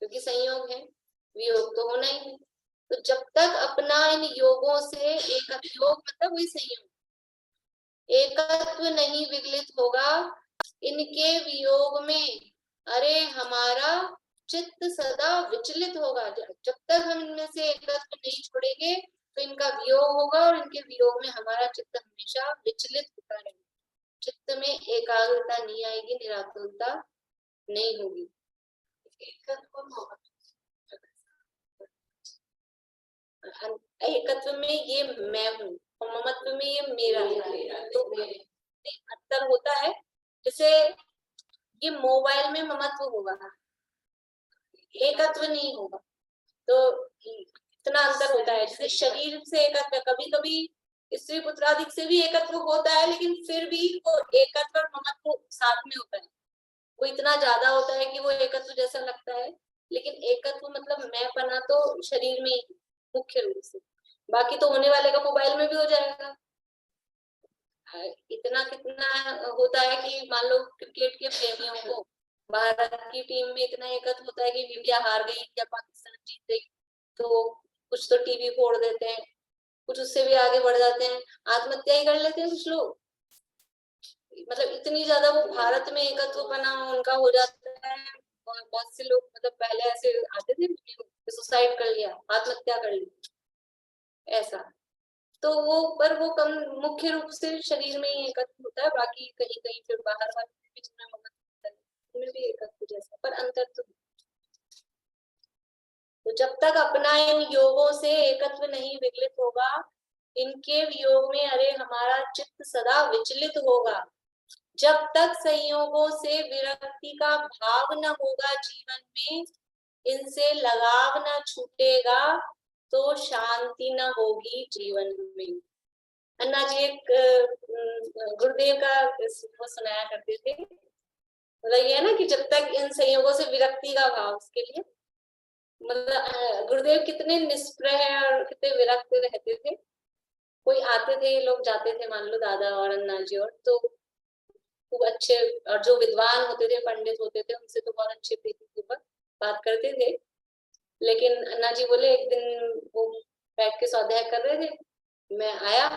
Speaker 1: क्योंकि संयोग है, वियोग तो होना ही है। तो जब तक अपना इन योगों से एक योग मतलब वही संयोग, एकत्व नहीं विगलित होगा, इनके वियोग में अरे हमारा चित्त सदा विचलित होगा। जब तक हम इनमें से एकत्व नहीं छोड़ेंगे तो इनका वियोग होगा, और इनके वियोग में हमारा चित्त हमेशा विचलित होता रहेगा, चित्त में एकाग्रता नहीं आएगी, निराकुलता नहीं होगी। एकत्व में ये मैं हूँ और ममत्व में ये मेरा है, तो अंतर होता है। जैसे ये मोबाइल में ममत्व होगा, एकत्व नहीं होगा, तो इतना अंतर होता है। जैसे शरीर से एकत्व, कभी कभी स्त्री पुत्रादिक से भी एकत्व होता है, लेकिन फिर भी वो एकत्व और ममत्व साथ में होता है, वो इतना ज्यादा होता है कि वो एकत्व जैसा लगता है, लेकिन एकत्व मतलब मैं पना तो शरीर में ही मुख्य रूप से, बाकी तो होने वाले का मोबाइल में भी हो जाएगा। इतना कितना होता है कि मान लो क्रिकेट के प्रेमियों को भारत की टीम में इतना एकत्व होता है कि इंडिया हार गई या पाकिस्तान जीत गई तो कुछ तो टीवी फोड़ देते हैं, कुछ उससे भी आगे बढ़ जाते हैं, आत्महत्या ही कर लेते हैं कुछ लोग। मतलब इतनी ज्यादा वो भारत में एकत्व बना उनका हो जाता है। बहुत से लोग मतलब पहले ऐसे आते थे, सुसाइड कर लिया, आत्महत्या कर ली, ऐसा। तो वो पर वो कम मुख्य रूप से शरीर में ही एकत्व होता है, बाकी कहीं कहीं फिर बाहर वाले भी जितना मगन होता है उनमें भी एकत्व जैसा, पर अंतर तो जब तक अपना इन योगों से एकत्व नहीं विगलित होगा, इनके वियोग में अरे हमारा चित्त सदा विचलित होगा। जब तक संयोगों से विरक्ति का भाव न होगा जीवन में, इनसे लगाव न छूटेगा, तो शांति न होगी जीवन में। अन्ना जी एक गुरुदेव का वो सुनाया करते थे, मतलब ये है ना कि जब तक इन संयोगों से विरक्ति का भाव, उसके लिए मतलब गुरुदेव कितने निष्प्रह और कितने विरक्त रहते थे। कोई आते थे, लोग जाते थे, मान लो दादा और अन्ना जी, और तो खूब अच्छे, और जो विद्वान होते थे, पंडित होते थे, उनसे तो बहुत अच्छे प्रीतिपूर्वक बात करते थे। लेकिन अन्ना जी बोले, एक दिन वो बैठ के स्वाध्याय कर रहे थे, मैं आया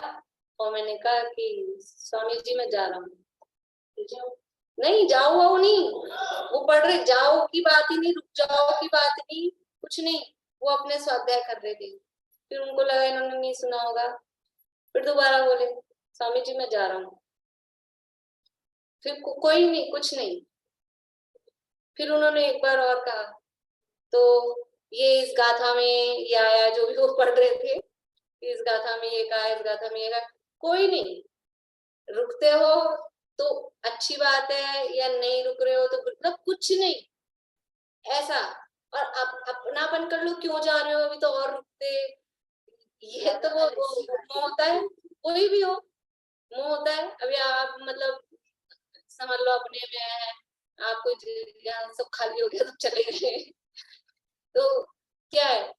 Speaker 1: और मैंने कहा कि स्वामी जी मैं जा रहा हूँ। नहीं जाओ वो नहीं, वो पढ़ रहे, जाओ की बात ही नहीं, रुक जाओ की बात नहीं, कुछ नहीं, वो अपने स्वाध्याय कर रहे थे। फिर उनको लगा इन्होंने नहीं सुना होगा, फिर दोबारा बोले स्वामी जी मैं जा रहा हूँ। फिर कोई नहीं, कुछ नहीं। फिर उन्होंने एक बार और कहा, तो ये इस गाथा में ये आया, जो भी वो पढ़ रहे थे, इस गाथा में ये कहा, इस गाथा में ये कहा, कोई नहीं। रुकते हो तो अच्छी बात है, या नहीं रुक रहे हो तो मतलब कुछ नहीं ऐसा। और अब अपनापन कर लो, क्यों जा रहे हो अभी तो और रुकते, ये तो वो मोह होता है, कोई भी हो मोह होता है। अभी आप मतलब समझ लो अपने में है, आपको यहाँ सब खाली हो गया तो चले गए, तो क्या है,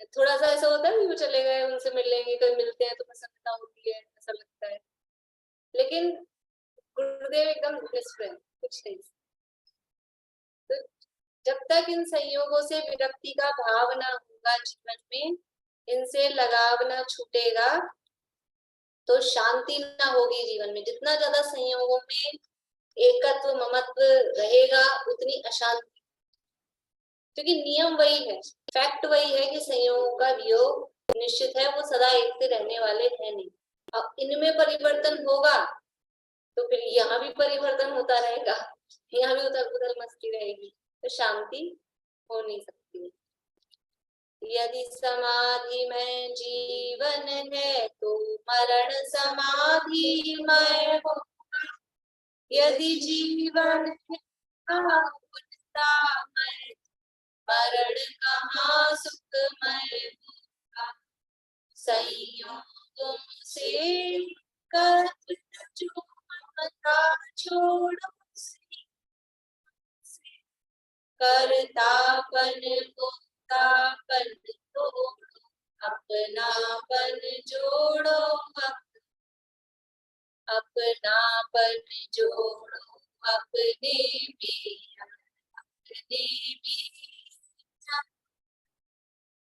Speaker 1: थोड़ा सा ऐसा होता है कि वो चले गए, उनसे मिल लेंगे, कभी मिलते हैं तो प्रसन्नता होती है, ऐसा लगता है। लेकिन गुरुदेव एकदम निष्प्रह, कुछ नहीं। तो जब तक इन संयोगों से विरक्ति का भाव ना होगा जीवन में, इनसे लगाव ना छूटेगा, तो शांति ना होगी जीवन में। जितना ज्यादा संयोगों में एकत्व ममत्व रहेगा, उतनी अशांति, क्योंकि नियम वही है, फैक्ट वही है कि संयोगों का वियोग निश्चित है, वो सदा एक से रहने वाले हैं नहीं। अब इनमें परिवर्तन होगा तो फिर यहाँ भी परिवर्तन होता रहेगा, यहाँ भी उथल पुथल मस्ती रहेगी, तो शांति हो नहीं सकती। यदि समाधि में जीवन है तो मरण समाधि में होगा, यदि जीवन है पुनतामय, मरण कहाँ सुखमय होगा। संयोगों से कर्म जो ममता छोड़ो, करतापन भोक्तापन तोड़ो, अपनापन जोड़ो, अपनापन जोड़ो अपने में, अपने में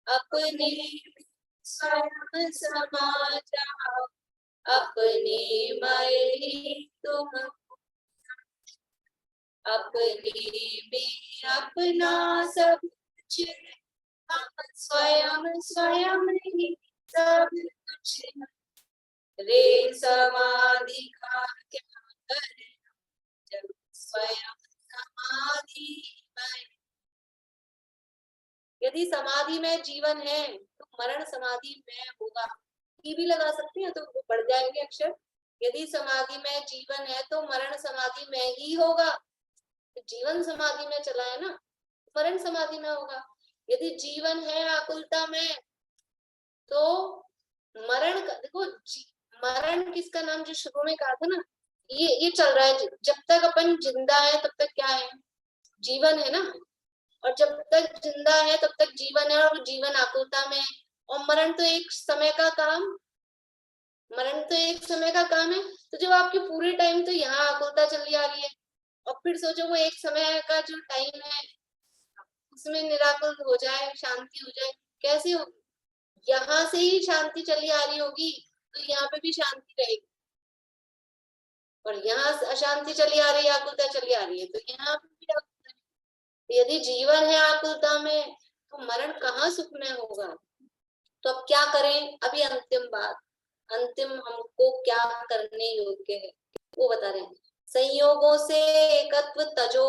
Speaker 1: अपने स्वयं समा जाओ, अपने मय ही तुम, अपने में अपना सब कुछ, स्वयं स्वयं ही सब कुछ। रे समाधि का क्या करे, जब स्वयं समाधि में। यदि समाधि में जीवन है तो मरण समाधि में होगा। ई भी लगा सकते हैं तो वो बढ़ जाएंगे अक्षर। यदि समाधि में जीवन है तो मरण समाधि में ही होगा। तो जीवन समाधि में चला है ना, मरण समाधि में होगा। यदि जीवन है आकुलता में तो मरण का, देखो मरण किसका नाम जो शुरू में कहा था ना, ये चल रहा है। जब तक अपन जिंदा है तब तक क्या है, जीवन है ना, और जब तक जिंदा है तब तक जीवन है, और जीवन आकुलता में है। और मरण तो एक समय का काम, मरण तो एक समय का काम है। तो जब आपके पूरे टाइम तो यहाँ आकुलता चली आ रही है, और फिर सोचो वो एक समय का जो टाइम है उसमें निराकुल हो जाए, शांति हो जाए, कैसे होगी? यहाँ से ही शांति चली आ रही होगी तो यहाँ पे भी शांति रहेगी, और यहाँ अशांति चली आ रही है, आकुलता चली आ रही है, तो यहाँ पे भी आकुलता है। यदि जीवन है आकुलता में तो मरण कहाँ सुख में होगा। तो अब क्या करें, अभी अंतिम बात, अंतिम हमको क्या करने योग्य है वो बता रहे हैं। संयोगों से एकत्व तजो,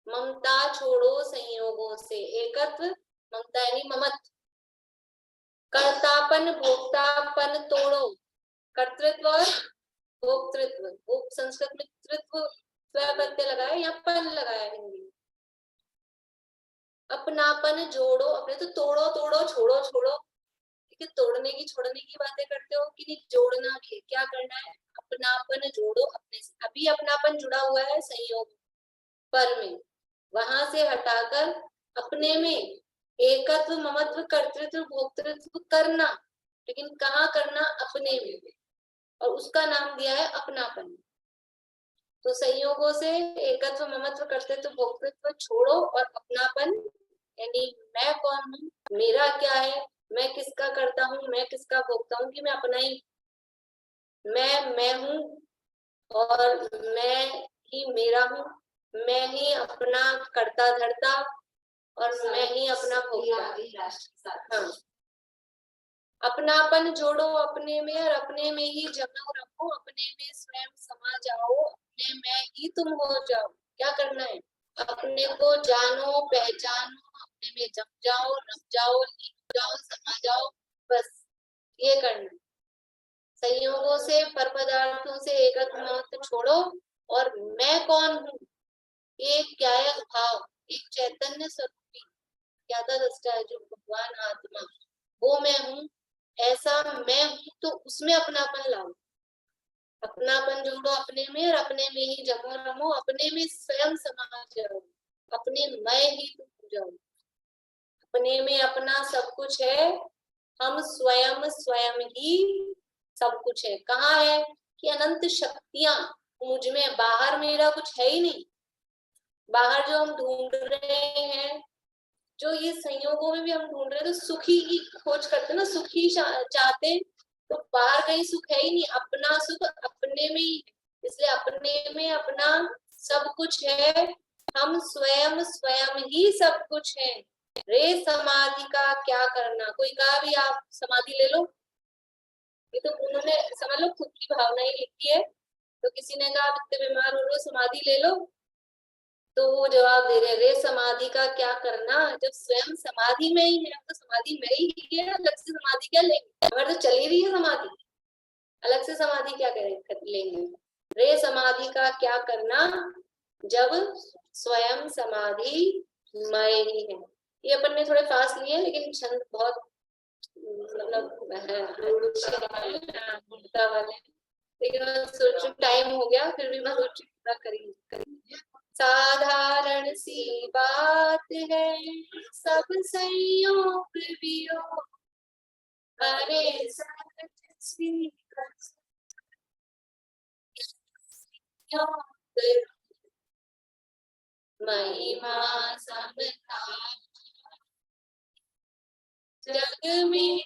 Speaker 1: ममता छोड़ो संयोगों से। एकत्व ममता यानी ममत्व। कर्तापन भोक्तापन तोड़ो, कर्तृत्व और भोक्तृत्व, संस्कृत में तृत्व प्रत्यय लगाया, यहाँ पन लगाया हिंदी। अपनापन जोड़ो, अपने तो तोड़ो तोड़ो छोड़ो छोड़ो, ठीक है, तोड़ने की छोड़ने की बातें करते हो कि नहीं, जोड़ना भी है। क्या करना है, अपनापन जोड़ो अपने से। अभी अपनापन जुड़ा हुआ है संयोग पर में, वहां से हटाकर अपने में एकत्व, ममत्व, कर्तृत्व, भोक्तृत्व करना, लेकिन कहाँ करना, अपने में, और उसका नाम दिया है अपनापन। तो संयोगों से एकत्व, ममत्व, कर्तृत्व, भोक्तृत्व छोड़ो और अपनापन, यानी मैं कौन हूँ, मेरा क्या है, मैं किसका करता हूँ, मैं किसका भोगता हूँ, कि मैं अपना ही, मैं हूँ और मैं ही मेरा हूँ, मैं ही अपना करता धरता और मैं ही अपना भोगता। हाँ, अपनापन जोड़ो अपने में और अपने में ही जमो रखो, अपने में स्वयं समा जाओ, अपने में ही तुम हो जाओ। क्या करना है, अपने को जानो, पहचानो, अपने में जम जाओ, रम जाओ, लीप जाओ, समा जाओ, बस ये करना। संयोगों से, पर पदार्थों से एकत्व महत्व छोड़ो और मैं कौन हूँ, एक ज्ञायक भाव, एक चैतन्य स्वरूपी ज्ञाता दृष्टा है जो भगवान आत्मा, वो मैं हूँ, ऐसा मैं हूँ, तो उसमें अपनापन लाओ। अपनापन जोड़ो अपने में और अपने में ही जमो रमो, अपने में स्वयं समा जाओ, अपने मैं ही तुम हो जाओ। अपने में अपना सब कुछ है, हम स्वयं स्वयं ही सब कुछ है। कहाँ है कि अनंत शक्तियां मुझ में, बाहर मेरा कुछ है ही नहीं। बाहर जो हम ढूंढ रहे हैं, जो ये संयोगों में भी हम ढूंढ रहे हैं, तो सुखी की खोज करते ना, सुखी चाहते हैं, तो बाहर कहीं सुख है ही नहीं, अपना सुख अपने में ही, इसलिए अपने में अपना सब कुछ है, हम स्वयं स्वयं ही सब कुछ है। रे समाधि का क्या करना, कोई कहा भी आप समाधि ले लो, ये तो उन्होंने समझ लो खुद की भावना ही लिखी है। तो किसी ने कहा आप इतने बीमार हो रहे हो, समाधि ले लो, तो वो जवाब दे रहे, रे समाधि का क्या करना, जब स्वयं समाधि में ही है, तो समाधि में ही है, अलग से समाधि क्या लेंगे, हमारे तो चली रही है समाधि, अलग से समाधि क्या लेंगे। रे समाधि का क्या करना, जब स्वयं समाधि मय ही है। ये अपन ने थोड़े फास्ट लिए, लेकिन छंद बहुत मतलब गुणता वाले, लेकिन मैं सोचू टाइम हो गया, फिर भी मैं सोचू पूरा करेंगे। साधारण सी बात है सब संयोग वियोग, अरे महिमा समता जग में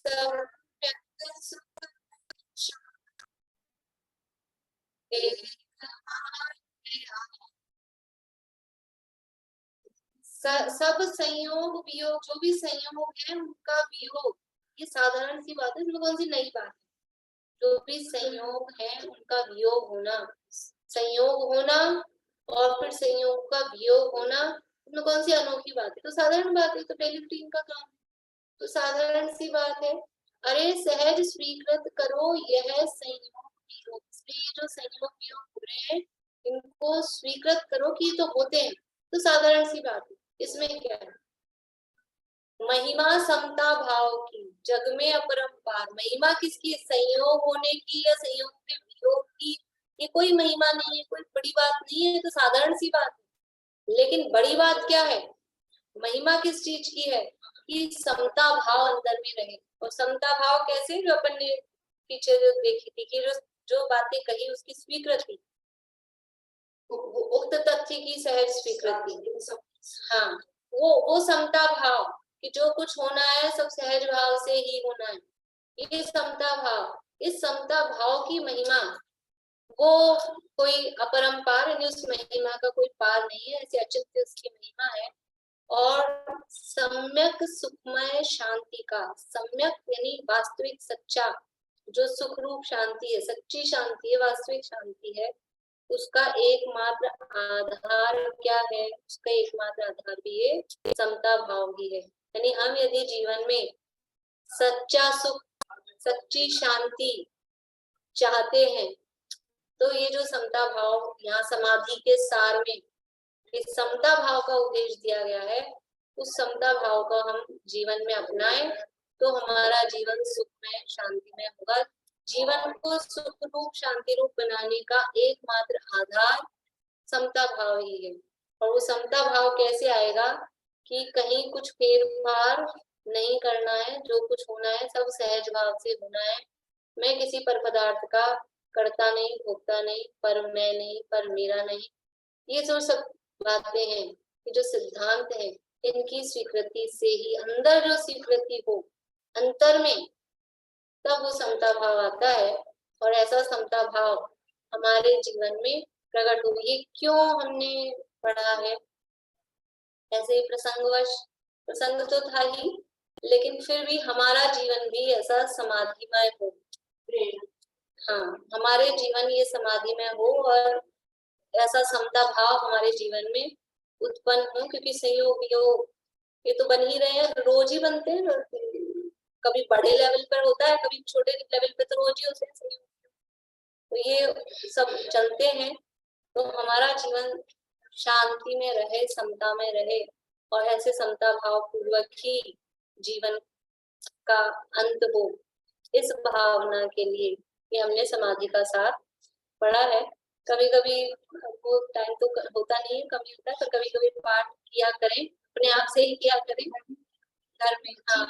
Speaker 1: सब सब संयोग वियोग, जो भी संयोग है उनका वियोग, ये साधारण सी बात है, इसमें कौन सी नई बात है। जो भी संयोग है उनका वियोग होना, संयोग होना और फिर संयोग का वियोग होना, इसमें कौन सी अनोखी बात है, तो साधारण बात है, तो डेली रूटीन का काम, तो साधारण सी बात है। अरे सहज स्वीकृत करो यह संयोग वियोग, इसलिए जो संयोग वियोग हो रहे हैं इनको स्वीकृत करो कि तो होते हैं, तो साधारण सी बात है, इसमें क्या है। महिमा समता भाव की, जग में अपरंपार, महिमा किसकी, संयोग होने की या संयोग के वियोग की, ये कोई महिमा नहीं है, कोई बड़ी बात नहीं है, तो साधारण सी बात है। लेकिन बड़ी बात क्या है, महिमा किस चीज की है, कि समता भाव अंदर में रहे। और समता भाव कैसे, जो अपन ने पीछे जो देखी थी कि जो बातें कही उसकी स्वीकृति, उक्त तथ्य की सहज स्वीकृति, हाँ, वो समता भाव कि जो कुछ होना है सब सहज भाव से ही होना है, ये समता भाव। इस समता भाव की महिमा, वो कोई अपरंपार, यानी उस महिमा का कोई पार नहीं है, ऐसे अचिंत्य उसकी महिमा है। और सम्यक सुखमय शांति का, सम्यक यानी वास्तविक सच्चा, जो सुख रूप शांति है, सच्ची शांति है, वास्तविक शांति है, उसका एकमात्र आधार क्या है, उसका एकमात्र आधार भी ये समता भाव ही है। यानी हम यदि जीवन में सच्चा सुख, सच्ची शांति चाहते हैं, तो ये जो समता भाव यहाँ समाधि के सार में इस समता भाव का उपदेश दिया गया है, उस समता भाव को हम जीवन में अपनाएं तो हमारा जीवन सुखमय शांतिमय होगा। जीवन को सुख रूप शांति रूप बनाने का एकमात्र आधार समता भाव ही है। और वो समता भाव कैसे आएगा कि कहीं कुछ फेर फार नहीं करना है, जो कुछ होना है सब सहज भाव से होना है। मैं किसी पर पदार्थ का करता नहीं, भोगता नहीं, पर मैं नहीं, पर मेरा नहीं, ये जो सब बातें हैं, ये जो सिद्धांत है, इनकी स्वीकृति से ही अंदर जो स्वीकृति हो अंतर में, तब वो समता भाव आता है। और ऐसा समता भाव हमारे जीवन में प्रकट हो। ये क्यों हमने पढ़ा है? ऐसे ही प्रसंग तो था ही, लेकिन फिर भी हमारा जीवन भी ऐसा समाधिमय हो। हाँ, हमारे जीवन ये समाधिमय हो और ऐसा समता भाव हमारे जीवन में उत्पन्न हो, क्योंकि संयोग योग ये तो बन ही रहे हैं, रोज ही बनते हैं। कभी बड़े लेवल पर होता है, कभी छोटे लेवल पे, तो रोज ही होते हैं संयोग। तो ये सब चलते हैं, तो हमारा जीवन शांति में रहे, समता में रहे, और ऐसे समता भाव पूर्वक ही जीवन का अंत हो, इस भावना के लिए कि हमने समाधि का सार पढ़ा है। कभी कभी वो टाइम तो होता नहीं है, कभी होता है, पर कभी कभी पाठ किया करें, अपने आप से ही किया करें घर में। हाँ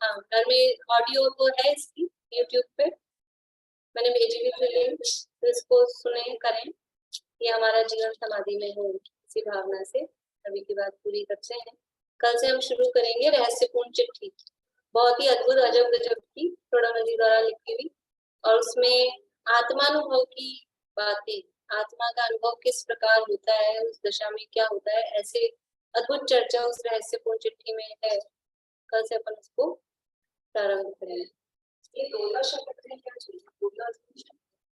Speaker 1: हाँ, घर में ऑडियो तो है इसकी यूट्यूब पे, मैंने भेजी भी थी लिंक, तो इसको सुने करें कि हमारा जीवन समाधि में हो, इसी भावना से। अभी की बात पूरी करते हैं। कल से हम शुरू करेंगे रहस्यपूर्ण चिट्ठी, बहुत ही अद्भुत अजब गजब की थोड़ामजी द्वारा लिखी हुई, और उसमें आत्मानुभव की बातें, आत्मा का अनुभव किस प्रकार होता है, उस दशा में क्या होता है, ऐसे अद्भुत चर्चा उस रहस्यपूर्ण चिट्ठी में है। कल से अपन उसको प्रारंभ करेंगे।
Speaker 3: ये दोला शब्द है क्या चीज?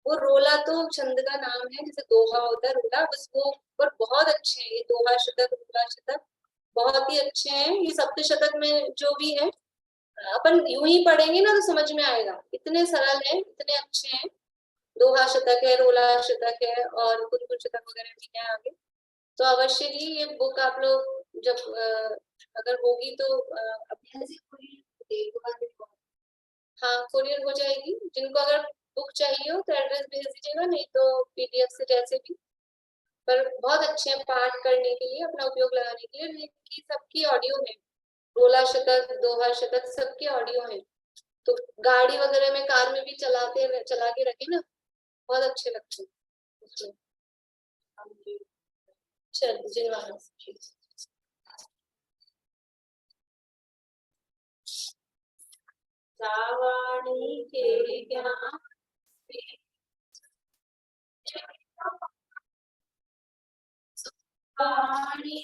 Speaker 1: वो रोला तो छंद का नाम है, जैसे दोहा होता है रोला, बस वो पर बहुत अच्छे हैं ये दोहा शतक, रोला शतक बहुत ही अच्छे हैं। ये सप्तशतक में जो भी है, अपन यूं ही पढ़ेंगे ना तो समझ में आएगा, इतने सरल है, इतने अच्छे हैं। दोहा शतक है, रोला शतक है, और कुछ कुछ शतक वगैरह भी है आगे। तो अवश्य ही ये बुक आप लोग जब अगर होगी तो हाँ कोरियर हो जाएगी। जिनको अगर बुक चाहिए हो तो एड्रेस भेज दीजिएगा, नहीं तो पीडीएफ से जैसे भी। पर बहुत अच्छे हैं पाठ करने के लिए, अपना उपयोग लगाने के लिए। इनकी सबकी ऑडियो है, रोला शतक, दोहा शतक सबके ऑडियो है, तो गाड़ी वगैरह में, कार में भी चला के रखे ना, बहुत अच्छे लगते हैं उसमें। चल जिनवाना सावाणी के ज्ञान वाणी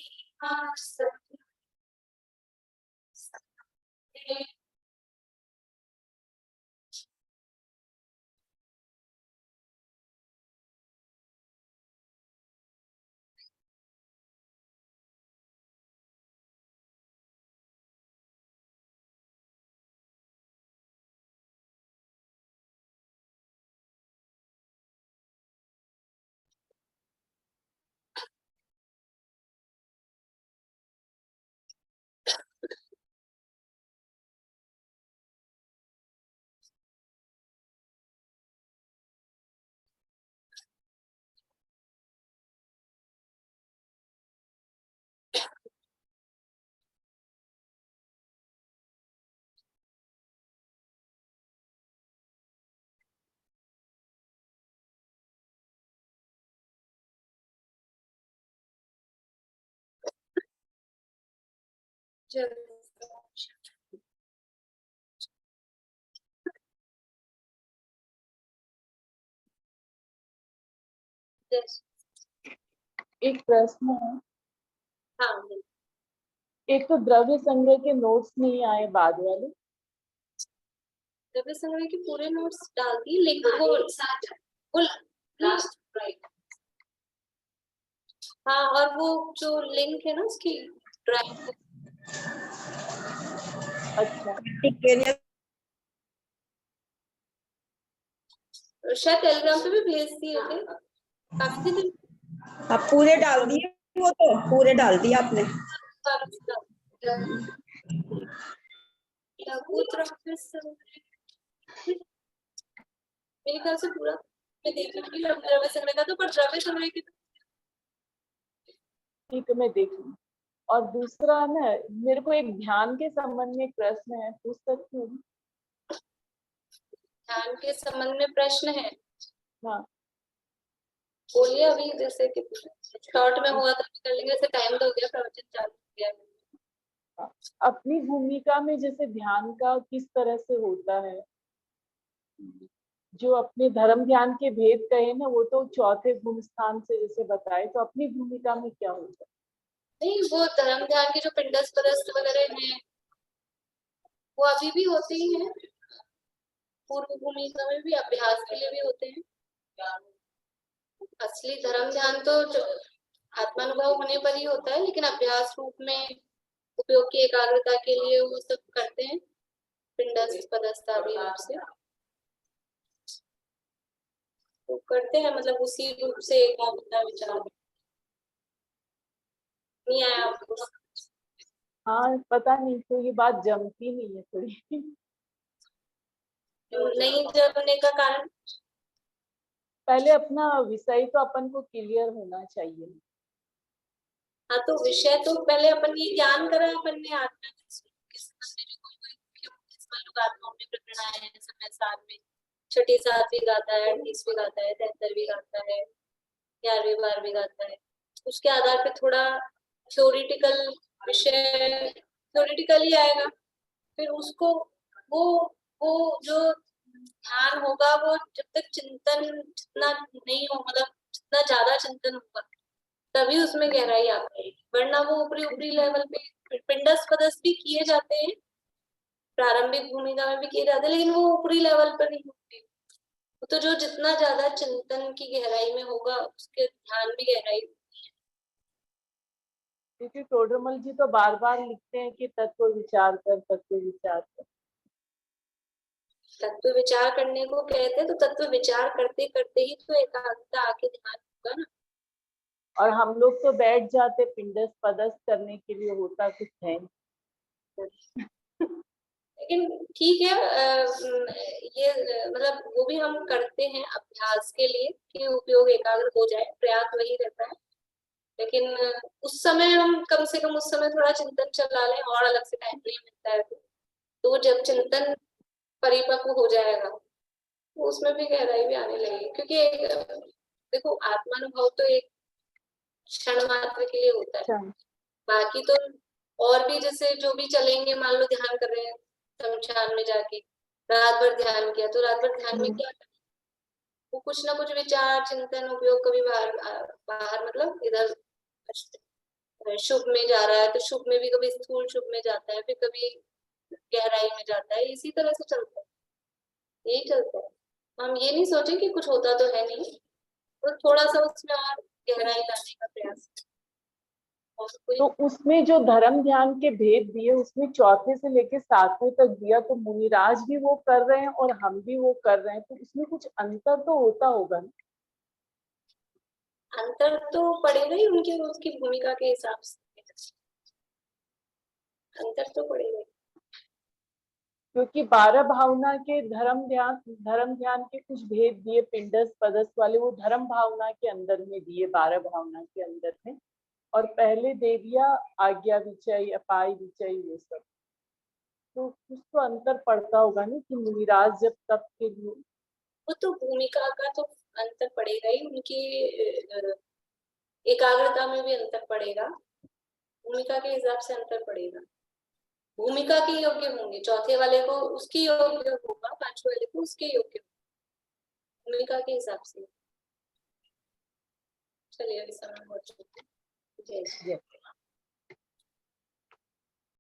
Speaker 4: एक प्रश्न है।
Speaker 1: हाँ,
Speaker 4: एक तो द्रव्य संग्रह के नोट्स नहीं आए बाद वाले,
Speaker 1: द्रव्य संग्रह के पूरे नोट्स डाल दी, लेकिन वो
Speaker 3: लास्ट राइट।
Speaker 1: हाँ, और वो जो लिंक है ना उसकी ड्राइव,
Speaker 4: अच्छा
Speaker 1: शायद टेलीग्राम पे भी भेज दिए थे काफी दिन।
Speaker 5: आप पूरे डाल दिए, वो तो पूरे डाल दिए आपने।
Speaker 1: लघु द्रव्य संग्रह, मेरे ख्याल से पूरा मैं देख रही हूँ कि लघु द्रव्य संग्रह का तो, पर द्रव्य संग्रह की
Speaker 4: ठीक है, मैं देख लूँ। और दूसरा ना, मेरे को एक ध्यान के संबंध में एक प्रश्न है, पूछ सकती हूँ?
Speaker 1: ध्यान के संबंध में प्रश्न है,
Speaker 4: हाँ,
Speaker 1: बोलिए। अभी जैसे कि शॉर्ट में हुआ तो अभी कर लेंगे, ऐसे टाइम तो हो गया, प्रवचन चालू हो गया।
Speaker 4: अपनी भूमिका में जैसे ध्यान का किस तरह से होता है, जो अपने धर्म ध्यान के भेद कहे ना, वो तो चौथे भूमि स्थान से जैसे बताए, तो अपनी भूमिका में क्या होता है?
Speaker 1: नहीं, वो धर्म ध्यान के जो पिंडस्थ पदस्थ वगैरह हैं वो अभी भी होते ही हैं, पूर्व भूमिका में भी अभ्यास के लिए भी होते हैं। असली धर्म ध्यान तो आत्मानुभव होने पर ही होता है, लेकिन अभ्यास रूप में उपयोग की एकाग्रता के लिए वो सब करते हैं पिंडस्थ पदस्थ आदि रूप से, तो करते हैं, मतलब उसी रूप से एक मौका विचार नहीं आया आपको?
Speaker 4: हाँ, पता नहीं, तो ये बात जमती नहीं है थोड़ी।
Speaker 1: नहीं जमने का कारण?
Speaker 4: पहले अपना विषय तो अपन को क्लियर होना चाहिए।
Speaker 1: हाँ, तो विषय तो पहले अपन ये ज्ञान करा अपन ने, आत्मा के संबंध में जो कोई लोग आत्माओं में प्रकरण आए हैं समय साल में, छठी सातवीं गाता है, 38वीं गाता है, 73वीं गाता है, 11वीं 12वीं गाता है, उसके आधार पे थोड़ा थ्योरिटिकल विषय थ्योरिटिकल ही आएगा। फिर उसको वो जो ध्यान होगा, वो जब तक चिंतन जितना नहीं हो, मतलब जितना ज्यादा चिंतन होगा तभी उसमें गहराई आ पाएगी, वरना वो ऊपरी ऊपरी लेवल पे पिंडस्थ पदस्थ भी किए जाते हैं, प्रारंभिक भूमिका में भी किए जाते हैं, लेकिन वो ऊपरी लेवल पर नहीं होते। तो जो जितना ज्यादा चिंतन की गहराई में होगा उसके ध्यान में गहराई।
Speaker 4: क्योंकि टोडरमल जी तो बार बार लिखते हैं कि तत्व विचार कर, तत्व विचार कर।
Speaker 1: तत्व विचार करने को कहते हैं, तो तत्व विचार करते करते ही तो एकाग्रता आके ध्यान होगा ना।
Speaker 4: और हम लोग तो बैठ जाते पिंडस्थ पदस्थ करने के लिए, होता कुछ है नहीं।
Speaker 1: लेकिन ठीक है, ये मतलब वो भी हम करते हैं अभ्यास के लिए कि उपयोग एकाग्र हो जाए, प्रयास वही रहता है। लेकिन उस समय हम कम से कम उस समय थोड़ा चिंतन चला लें, और अलग से टाइम नहीं मिलता है तो जब चिंतन परिपक्व हो जाएगा तो उसमें भी गहराई भी आने लगेगी, क्योंकि देखो आत्मानुभव तो एक क्षण मात्र के लिए होता है,
Speaker 4: अच्छा,
Speaker 1: बाकी तो और भी जैसे जो भी चलेंगे, मान लो ध्यान कर रहे हैं शमशान में जाके, रात भर ध्यान किया, तो रात भर ध्यान में क्या करें? वो कुछ ना कुछ विचार चिंतन उपयोग कभी बाहर बाहर मतलब इधर शुभ में जा रहा है तो शुभ में भी कभी स्थूल शुभ में जाता है, फिर कभी गहराई में जाता है, इसी तरह से चलता है, यही चलता है। हम ये नहीं सोचे कि कुछ होता तो है नहीं, तो थोड़ा सा उसमें और गहराई लाने का प्रयास करें। और कोई
Speaker 4: तो उसमें जो धर्म ध्यान के भेद दिए, उसमें चौथे से लेके सातवें तक दिया, तो मुनिराज भी वो कर रहे हैं और हम भी वो कर रहे हैं, तो इसमें कुछ अंतर तो होता होगा ना?
Speaker 1: अंतर तो पड़ेगा ही, उनके उसकी भूमिका के हिसाब से अंतर तो पड़ेगा ही।
Speaker 4: क्योंकि 12 भावना के धर्म ध्यान के कुछ भेद दिए पिंडस्थ पदस्थ वाले, वो धर्म भावना के अंदर में दिए, 12 भावना के अंदर में। और पहले दे दिया आज्ञा विचय, अपाय विचय, ये सब। तो कुछ तो अंतर पड़ता होगा ना, कि मुनिराज जब तप के लिए।
Speaker 1: वो तो भूमिका का तो अंतर पड़ेगा ही, उनकी एकाग्रता में भी अंतर पड़ेगा, भूमिका के हिसाब से अंतर पड़ेगा। भूमिका के योग्य होंगे, चौथे वाले को उसके योग्य होगा, पांचवे वाले को उसके योग्य, भूमिका के हिसाब से। चलिए अभी समय हो चुका है। जय श्री राम।